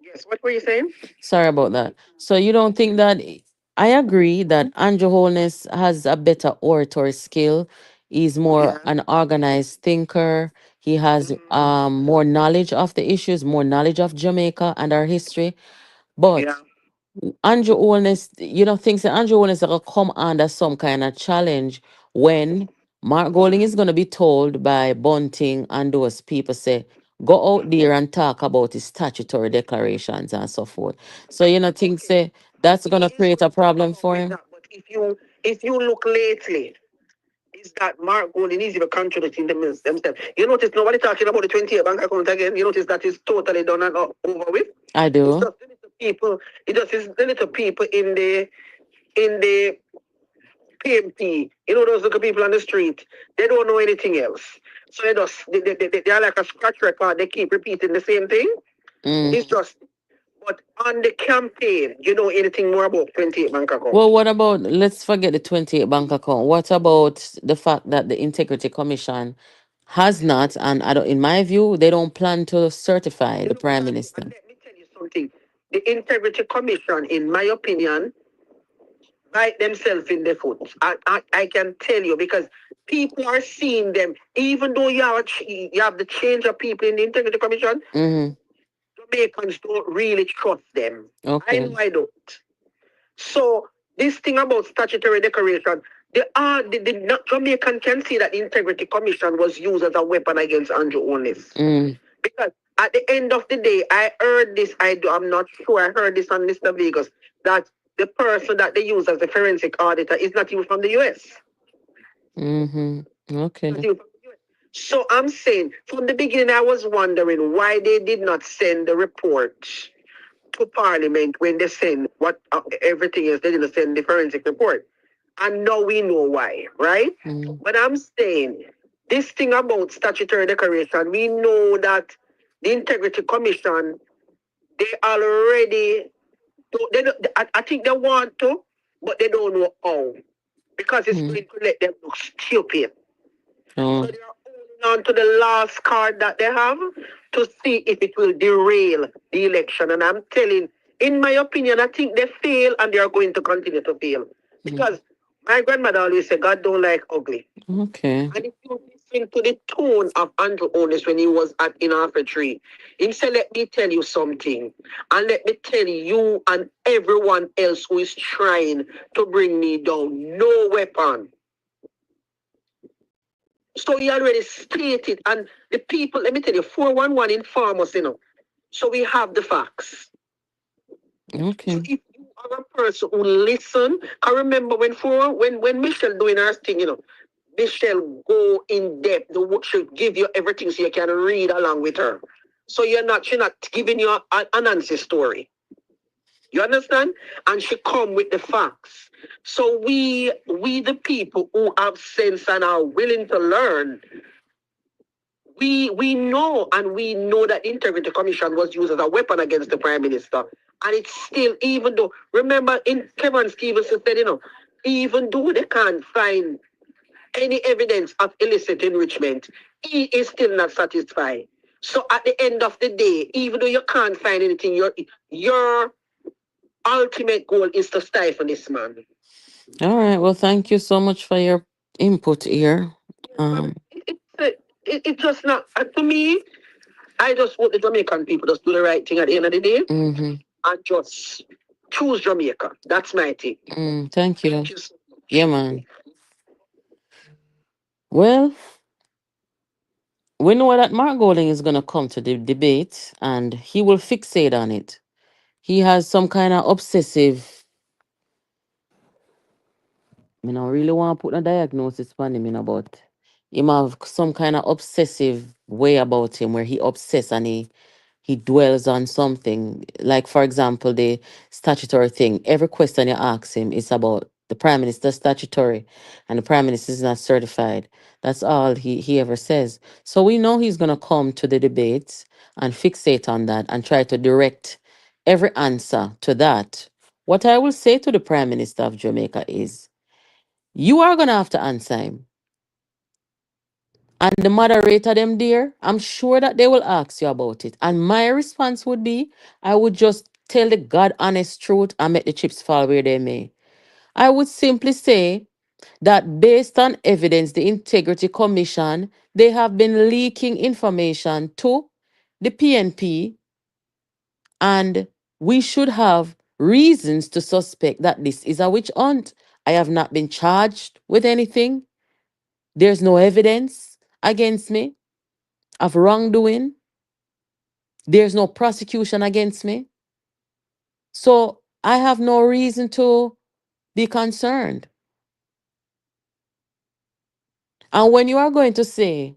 Yes, what were you saying? sorry about that. So you don't think that I agree that Andrew Holness has a better oratory skill. He's more an organized thinker. He has more knowledge of the issues, more knowledge of Jamaica and our history. But Andrew Holness, things that Andrew Holness will come under some kind of challenge when Mark Golding is going to be told by Bunting and those people say, go out there and talk about his statutory declarations and so forth. So, things say that's going to create a problem for him. But if you look lately, is that Mark Golding is even contradicting themselves. You notice nobody talking about the 20-year bank account again. You notice that is totally done and over with. I do. It's just the little people. It just is the little people in the PNP. Those little people on the street. They don't know anything else. So they are like a scratch record. They keep repeating the same thing. It's just. But on the campaign, you know anything more about 28 bank account? Well, what about, let's forget the 28 bank account. What about the fact that the Integrity Commission has not, and in my view, they don't plan to certify the Prime Minister? Let me tell you something. The Integrity Commission, in my opinion, bite themselves in the foot. I can tell you because people are seeing them, even though you have the change of people in the Integrity Commission, Jamaicans don't really trust them. Okay. I know I don't. So this thing about statutory declaration, the Jamaican can see that the Integrity Commission was used as a weapon against Andrew Holness. Because at the end of the day, I heard this, I'm not sure, I heard this on Mr. Vegas, that the person that they use as the forensic auditor is not even from the US. Okay. So I'm saying, from the beginning, I was wondering why they did not send the report to Parliament when they send what everything is. They didn't send the forensic report. And now we know why, right? But I'm saying, this thing about statutory declaration, we know that the Integrity Commission, they already, I think they want to, but they don't know how. Because it's going to let them look stupid. So they are holding on to the last card that they have to see if it will derail the election. And I'm telling, in my opinion, I think they fail and they are going to continue to fail. Because my grandmother always said, God don't like ugly. Okay. And if you listen to the tone of Andrew Onis when he was in Alpha Tree, he said, let me tell you something. And let me tell you and everyone else who is trying to bring me down, no weapon. So he already stated, and the people, let me tell you, 411 inform us, So we have the facts. Okay. So if you are a person who listen, I remember when Michelle doing her thing, Michelle go in depth. She'll give you everything so you can read along with her. So she's not giving you an Nancy story. You understand? And she come with the facts. So we the people who have sense and are willing to learn, we know, and we know that the Integrity Commission was used as a weapon against the Prime Minister. And it's still, even though, remember, Kevin Stevenson said, even though they can't find any evidence of illicit enrichment, he is still not satisfied. So at the end of the day, even though you can't find anything, your ultimate goal is to stifle this man. All right. Well, thank you so much for your input here. It's just not, to me, I just want the Jamaican people just do the right thing at the end of the day and just choose Jamaica. That's my thing. Thank you. Thank you so much. Yeah, man. Well, we know that Mark Golding is going to come to the debate and he will fixate on it. He has some kind of obsessive, I don't really want to put a diagnosis on him, but him have some kind of obsessive way about him where he obsess and he dwells on something. Like, for example, the statutory thing. Every question you ask him is about the Prime Minister statutory, and the Prime Minister is not certified. That's all he ever says. So we know he's going to come to the debates and fixate on that and try to direct every answer to that. What I will say to the Prime Minister of Jamaica is, you are going to have to answer him. And the moderator, them there, I'm sure that they will ask you about it. And my response would be, I would just tell the God honest truth and make the chips fall where they may. I would simply say that based on evidence, the Integrity Commission, they have been leaking information to the PNP, and we should have reasons to suspect that this is a witch hunt. I have not been charged with anything. There's no evidence against me of wrongdoing. There's no prosecution against me. So I have no reason to be concerned. And when you are going to say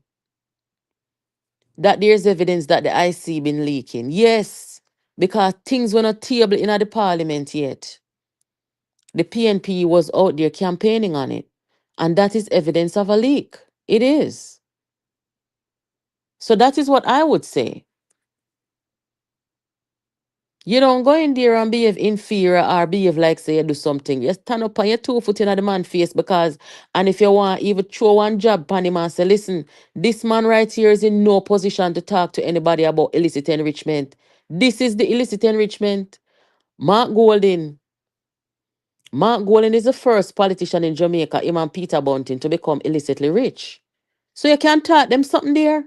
that there's evidence that the IC been leaking, yes, because things were not tabled in the parliament yet. The PNP was out there campaigning on it. And that is evidence of a leak. It is. So that is what I would say. You don't go in there and behave inferior or behave like say you do something. You stand up on your 2 foot in the man's face because, and if you want even throw one jab on him and say, listen, this man right here is in no position to talk to anybody about illicit enrichment. This is the illicit enrichment. Mark Golding. Mark Golding is the first politician in Jamaica, him and Peter Bunting, to become illicitly rich. So you can't talk them something there.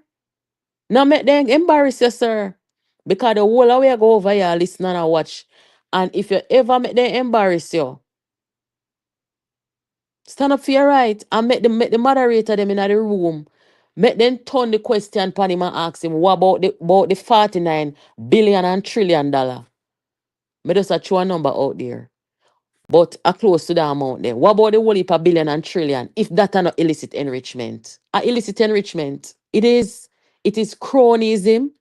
Now make them embarrass you, sir. Because the whole way I go over here, listen and watch. And if you ever make them embarrass you, stand up for your right and make the moderator them in the room. Make them turn the question upon him and ask him, what about the 49 billion and trillion dollar? Me just a throw a number out there. But a close to the amount there. What about the whole heap of billion and trillion if that are not illicit enrichment? A illicit enrichment. It is cronyism.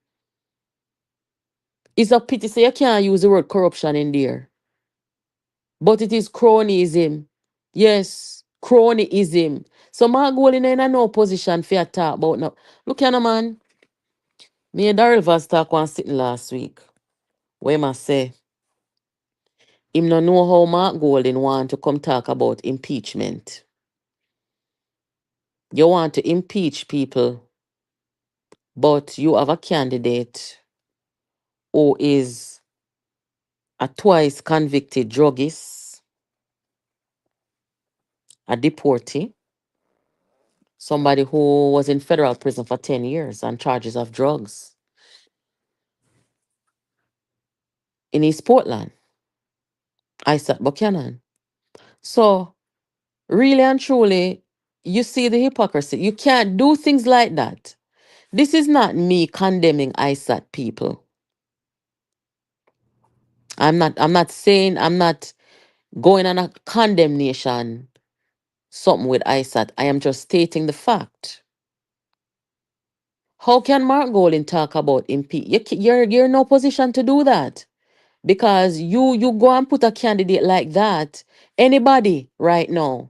It's a pity, so you can't use the word corruption in there. But it is cronyism. Yes, cronyism. So my goal in no position for talk about now. Look here, man. Me and Daryl Vaz talk one sitting last week. Where I say, him no know how Mark Golding want to come talk about impeachment. You want to impeach people, but you have a candidate who is a twice convicted druggist, a deportee, somebody who was in federal prison for 10 years on charges of drugs in East Portland, Isaac Buchanan. So, really and truly, you see the hypocrisy. You can't do things like that. This is not me condemning ISAT people. I'm not going on a condemnation something with ISAT. I am just stating the fact. How can Mark Golding talk about impeach? You're in no position to do that. Because you go and put a candidate like that, anybody right now,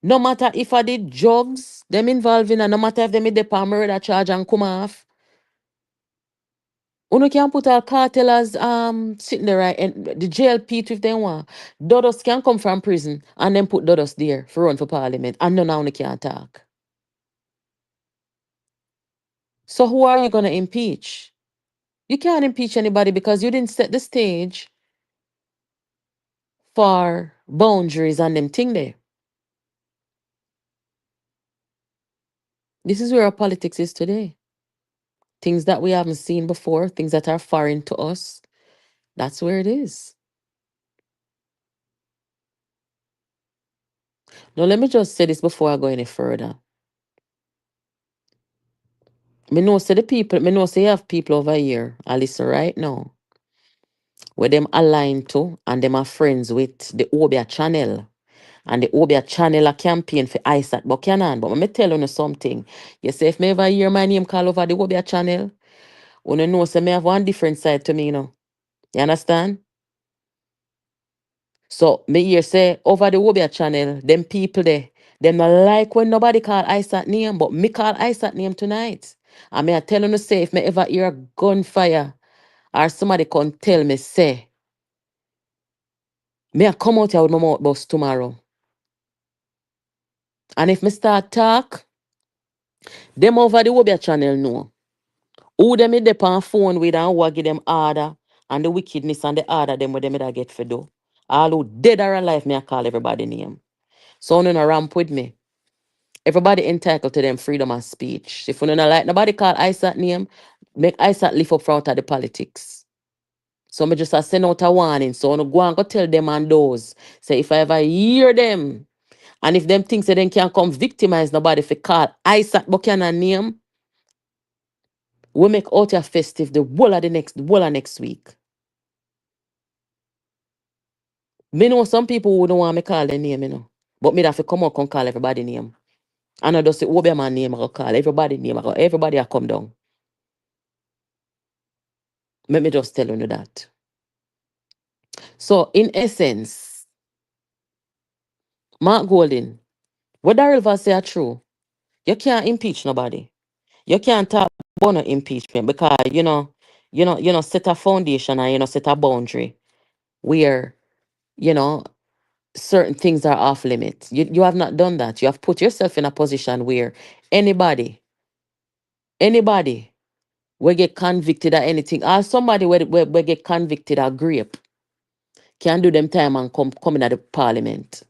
no matter if I did drugs, them involving, and no matter if they made the murder charge and come off, uno can put a cartel as sitting there right and the JLP if they want. Dodos can come from prison and then put Dodos there for run for parliament and none of can talk. So who are you gonna impeach? You can't impeach anybody because you didn't set the stage for boundaries and them thing there. This is where our politics is today. Things that we haven't seen before, things that are foreign to us. That's where it is. Now, let me just say this before I go any further. Me know say you have people over here, I listen right now, where them aligned to and them are friends with the Obia channel. And the Obia channel a campaign for Isaac Buchanan. But let me tell you something. You say if me ever hear my name call over the Obia channel, you know say me have one different side to me, you know. You understand? So me hear say over the Obia channel, them people there, them not like when nobody call Isaac name, but me call Isaac name tonight. And me I tell you say if me ever hear a gunfire or somebody can tell me say, me I come out here with my mouth bust tomorrow. And if me start talk, them over the Obia channel know. Who them in the pan phone with and who give them order and the wickedness and the order them what them that get for do. All who dead or alive, me I call everybody name. So no ramp with me. Everybody entitled to them freedom of speech. If you don't like nobody call Isaac name, make Isaac lift up front of the politics. So me just send out a warning. So no go and go tell them and those. Say if I ever hear them, and if them think say they can't come victimize nobody if call Isaac Buchanan name, we make out your festive the whole of next week. Me know some people who don't want me call their name, you know. But me have to come out and call everybody name. And I just say Obia man name, I call everybody name, everybody I come down. Let me just tell you that. So, in essence, Mark Golding, what Daryl Vaz say are true. You can't impeach nobody. You can't talk about no impeachment because you know, set a foundation and set a boundary where certain things are off limits. You have not done that. You have put yourself in a position where anybody will get convicted of anything, or somebody will get convicted of rape can do them time and come in at the parliament.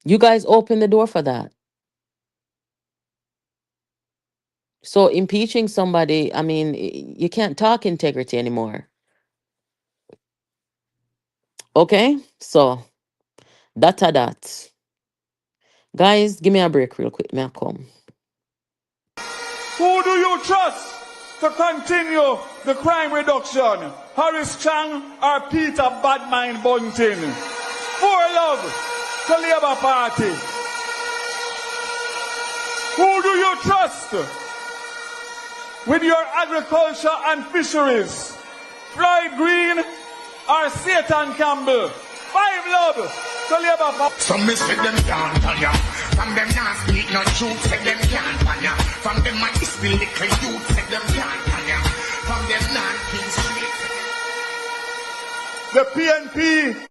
You guys open the door for that. So impeaching somebody, I mean, you can't talk integrity anymore. Okay? So, that. Guys, give me a break real quick. May I come? Who do you trust to continue the crime reduction? Harris Chang or Peter Badmind Bunting? For love to Labour Party. Who do you trust with your agriculture and fisheries? Floyd Green or Satan Campbell? Five love to Labour Party. Some me say them can't tell ya. From them not speak no truth, say them can't tell ya. From them might spill little youth, say them can't tell ya. From them non-king street. The PNP.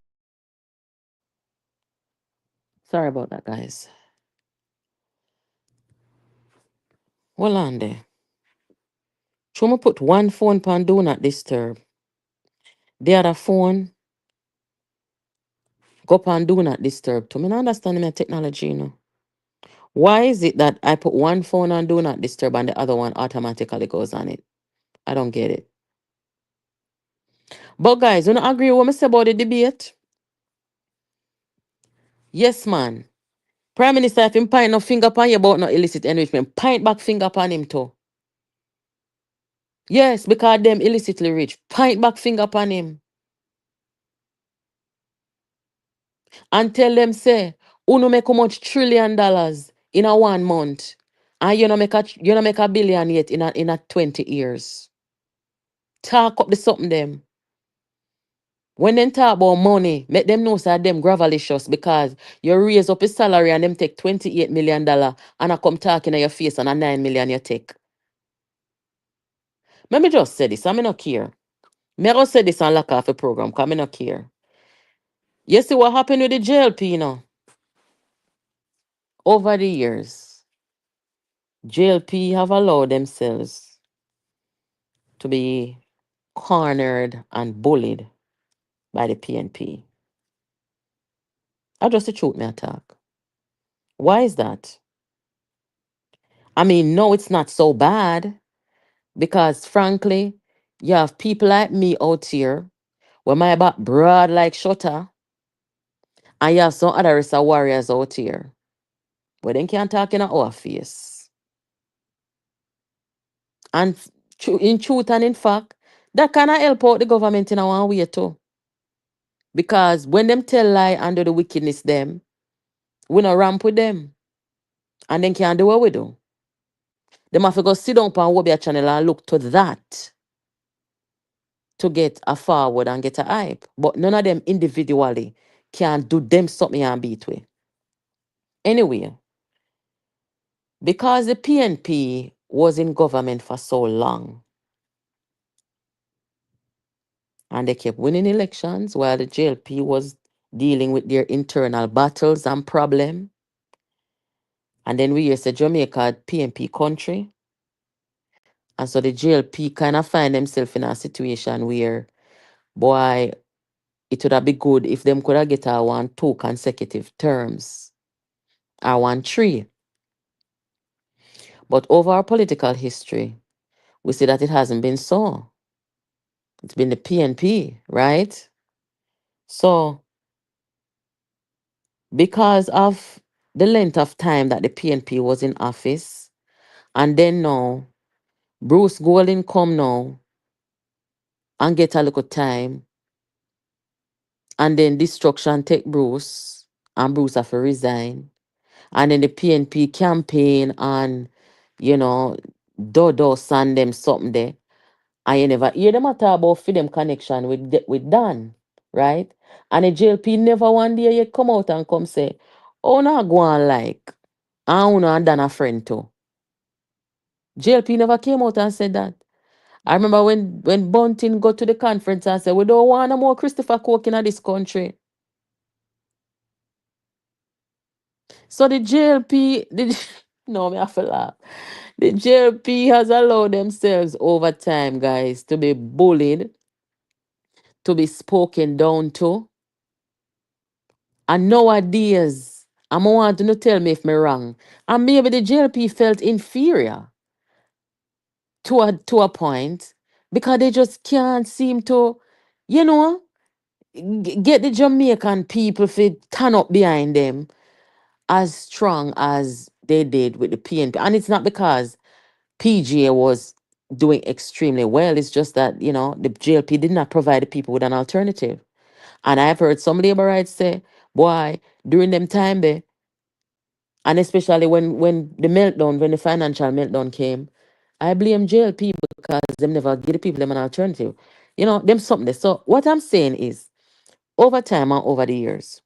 Sorry about that, guys. Well, on there. So I put one phone pan do not disturb. The other phone go pan do not disturb. To me, not understand my technology, you know. Why is it that I put one phone on do not disturb and the other one automatically goes on it? I don't get it. But guys, you don't agree with what I say about the debate? Yes, man. Prime Minister, if him pint no finger upon you about no illicit enrichment, pint back finger upon him too. Yes, because them illicitly rich. Pint back finger upon him. And tell them, say, uno make how much $1 trillion in a 1 month. And you don't make a billion yet in a 20 years. Talk up the something them. When them talk about money, make them know say them gravelicious because you raise up his salary and them take $28 million and I come talking in your face and a 9 million you take. Let me just say this, I not care. Me just say this and lock off the program because I not care. You see what happened with the JLP, you know? Over the years, JLP have allowed themselves to be cornered and bullied by the PNP. I just the truth me attack. Why is that? I mean, no, it's not so bad because frankly, you have people like me out here where my back broad like shutter, and you have some other rest of warriors out here where they can't talk in our face. And in truth and in fact, that kind of help out the government in our way too. Because when them tell lie under the wickedness them, we not ramp with them. And then can't do what we do. Them have to go sit down on Wobia channel and look to that to get a forward and get a hype. But none of them individually can do them something and beat with. Anyway, because the PNP was in government for so long and they kept winning elections while the JLP was dealing with their internal battles and problem. And then we hear say Jamaica PNP country. And so the JLP kind of find themselves in a situation where, boy, it would have been good if them could have get a 1-2 consecutive terms or 1-3. But over our political history, we see that it hasn't been so. It's been the PNP, right? So, because of the length of time that the PNP was in office, and then now, Bruce Golding come now and get a little time, and then destruction take Bruce, and Bruce have to resign. And then the PNP campaign and, Dodo send them something there. And you never hear them at all about freedom connection with Dan, right? And the JLP never one day yet come out and come say, oh, no, go on like, I want and Dan a friend too. JLP never came out and said that. I remember when Bunting got to the conference and said, we don't want no more Christopher Coke in this country. So the JLP, no, me have to laugh. The JLP has allowed themselves over time, guys, to be bullied, to be spoken down to. And nowadays, I'm want to tell me if me wrong. And maybe the JLP felt inferior to a point because they just can't seem to, you know, get the Jamaican people to turn up behind them as strong as they did with the PNP. And it's not because PGA was doing extremely well. It's just that, the JLP did not provide the people with an alternative. And I've heard some labor rights say, boy, during them time there, And especially when the meltdown, when the financial meltdown came, I blame JLP because them never give the people them an alternative. You know, them something there. So what I'm saying is, over time and over the years,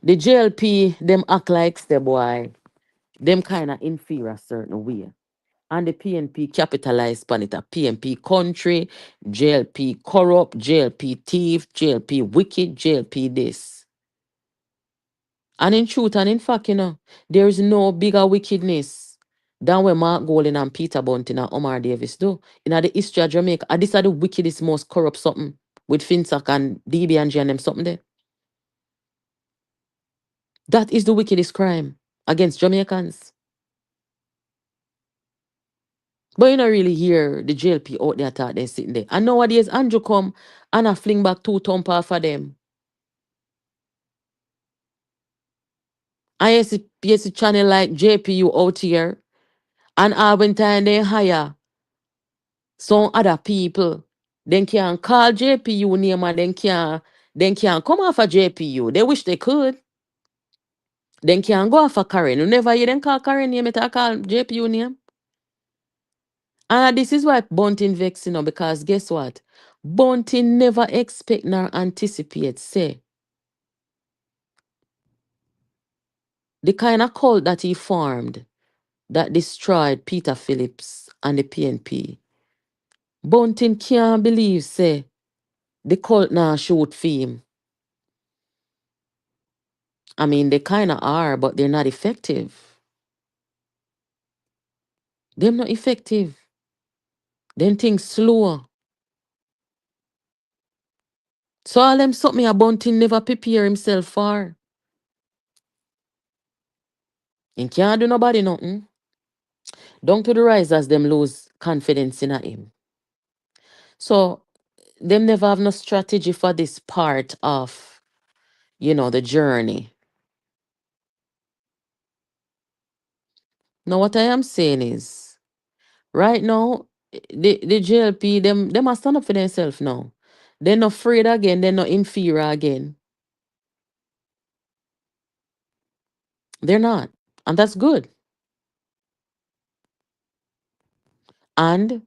the JLP, them act like the boy, them kind of inferior certain way. And the PNP capitalized on it. A PNP country, JLP corrupt, JLP thief, JLP wicked, JLP this. And in truth and in fact, you know, there is no bigger wickedness than what Mark Golding and Peter Bunting and Omar Davis do. In the history of Jamaica, and this are the wickedest, most corrupt something with Finsack and DB and G and them something there. That is the wickedest crime against Jamaicans. But you don't really hear the JLP out there thought they're sitting there. And nowadays, Andrew come and I fling back 2 thumper for them. I see a channel like JPU out here. And I went time they hire some other people. Then can call JPU name and then can come off of JPU. They wish they could. Then can go off of Karen. You never hear them call Karen name, it I call JPU name. And this is why Bunting vex, you know, because guess what? Bunting never expect nor anticipate, say, the kind of cult that he formed that destroyed Peter Phillips and the PNP. Bunting can't believe, say, the cult now shoot for him. I mean, they kind of are, but they're not effective. They're not effective. Them things slow. So all them something a Bunting never prepare himself for. He can't do nobody nothing. Down to the risers, them lose confidence in him. So them never have no strategy for this part of, you know, the journey. Now what I am saying is, right now, the JLP, them must stand up for themselves now. They're not afraid again, they're not inferior again. They're not. And that's good. And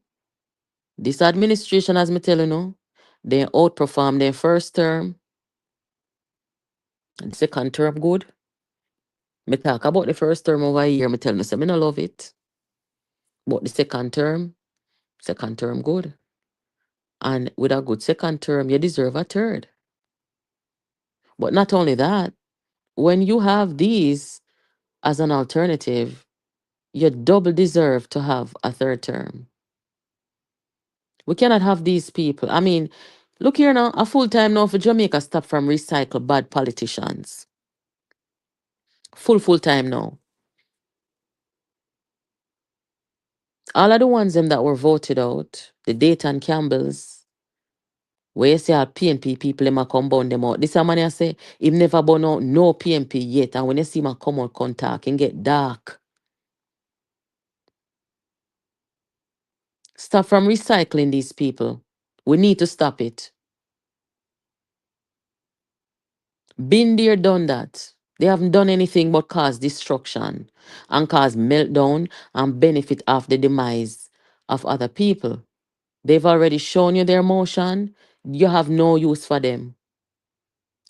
this administration, as me tell you now, they outperform their first term and second term good. Me talk about the first term over here, me tell you, say, me no love it. But the second term good. And with a good second term, you deserve a third. But not only that, when you have these as an alternative, you double deserve to have a third term. We cannot have these people. I mean, look here now, a full time now for Jamaica stop from recycle bad politicians. Full time now. All of the ones them that were voted out, the Dayton Campbells, where you say all PNP people them a come burn them out. This a man I say, him never burn out no PNP yet. And when you see him a come out contact and get dark. Stop from recycling these people. We need to stop it. Been there, done that. They haven't done anything but cause destruction and cause meltdown and benefit of the demise of other people. They've already shown you their motion. You have no use for them.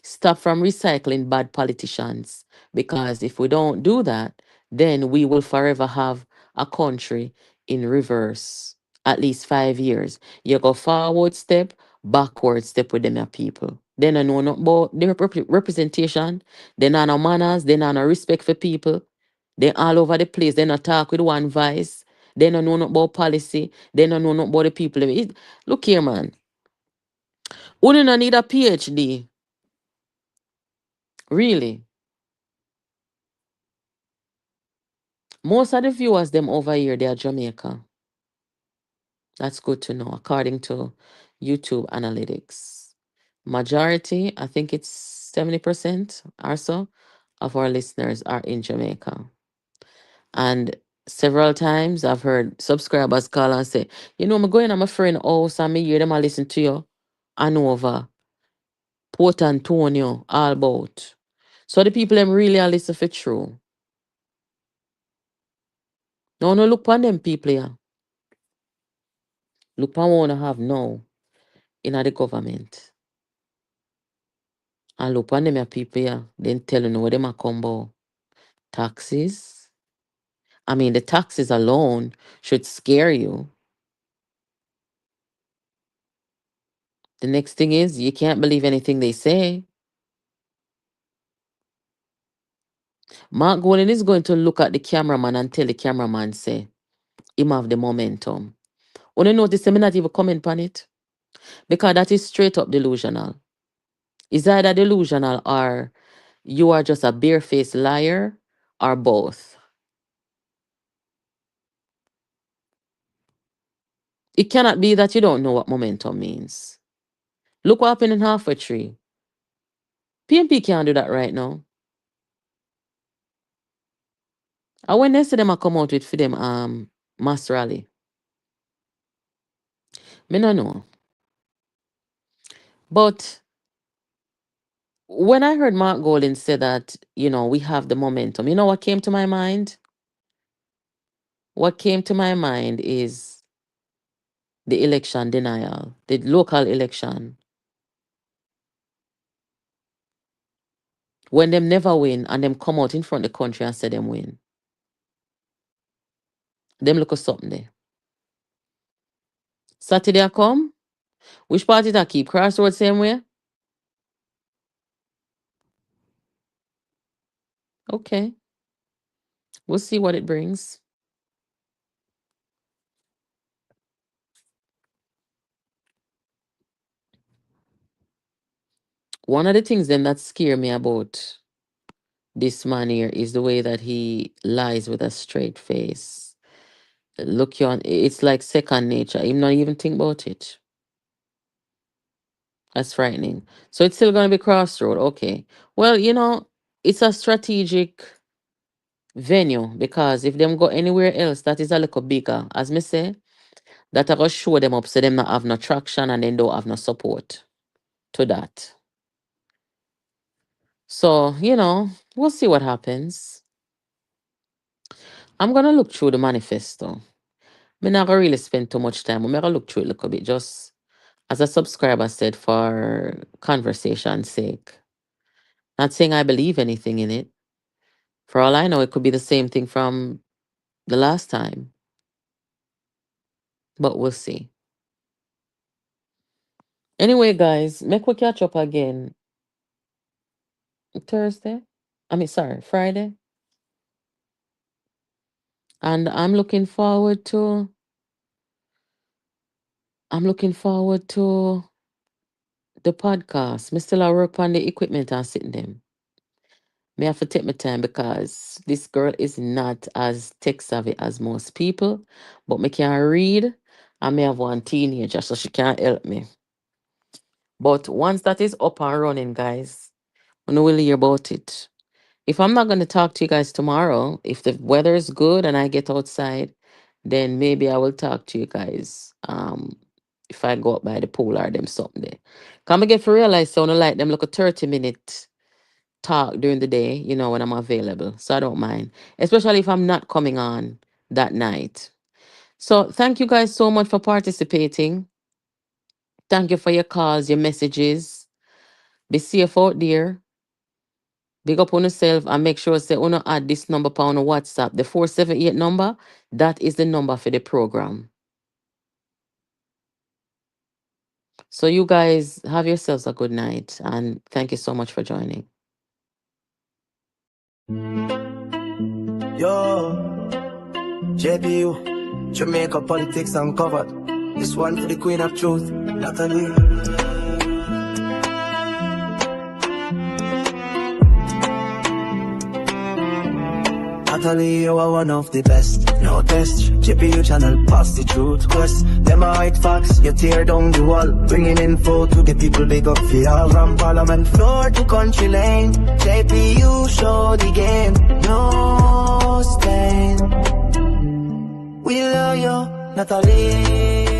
Stop from recycling bad politicians, because if we don't do that, then we will forever have a country in reverse. At least 5 years. You go forward step, backward step with them your people. They don't know nothing about their representation. They don't know manners. They don't know respect for people. They all over the place. They not talk with one voice. They don't know nothing about policy. They don't know nothing about the people. Look here, man. We don't need a PhD. Really. Most of the viewers them over here, they are Jamaica. That's good to know, according to YouTube analytics. Majority, I think it's 70% or so of our listeners are in Jamaica. And several times I've heard subscribers call and say, you know, I'm going to my friend house and me hear them I listen to you. Hanover, Port Antonio, all about. So the people them really are listen for true. No, look on them people here. Look on what we have now in the government. And look on them here people here. Then tell you what them a combo. Taxes. I mean, the taxes alone should scare you. The next thing is you can't believe anything they say. Mark Golden is going to look at the cameraman and tell the cameraman, say, him have the momentum. When you notice, I'm not even comment on it. Because that is straight up delusional. It's either delusional or you are just a barefaced liar or both. It cannot be that you don't know what momentum means. Look what happened in Halfway Tree. PNP can't do that right now. And when they say them come out with for them mass rally, me no know. But when I heard Mark Golden say that, we have the momentum, you know what came to my mind? What came to my mind is the election denial, the local election. When them never win and them come out in front of the country and say them win. Them look at something there. Saturday I come. Which party that keep? Crossroads same way? Okay. We'll see what it brings. One of the things then that scare me about this man here is the way that he lies with a straight face. Look you on, it's like second nature. Him not even think about it. That's frightening. So it's still going to be Crossroad. Okay. Well, it's a strategic venue because if them go anywhere else that is a little bigger, as me say, that I go show them up so them not have no traction and then don't have no support to that. So, we'll see what happens. I'm gonna look through the manifesto. I'm not gonna really spend too much time. I'm gonna look through it a little bit, just as a subscriber said, for conversation's sake. Not saying I believe anything in it. For all I know, it could be the same thing from the last time. But we'll see. Anyway, guys, make we catch up again Friday. And I'm looking forward to the podcast. I still work on the equipment and sitting them. May have to take my time because this girl is not as tech savvy as most people, but me can read and may have one teenager, so she can't help me. But once that is up and running, guys, I will hear about it. If I'm not going to talk to you guys tomorrow, if the weather is good and I get outside, then maybe I will talk to you guys. If I go up by the pool or them something there. Come get for realize so I like them look a 30-minute talk during the day, when I'm available. So I don't mind. Especially if I'm not coming on that night. So thank you guys so much for participating. Thank you for your calls, your messages. Be safe out there. Big up on yourself and make sure say uno add this number on WhatsApp. The 478 number, that is the number for the program. So you guys have yourselves a good night and thank you so much for joining. Yo, JPU, Jamaica politics uncovered. This one for the queen of truth, Natalie. Natalie, you are one of the best. No test, JPU channel, pass the truth quest. Them are right facts, you tear down the wall. Bringing info to the people, big up for all. From parliament floor to country lane, JPU show the game. No stain. We love you, Natalie.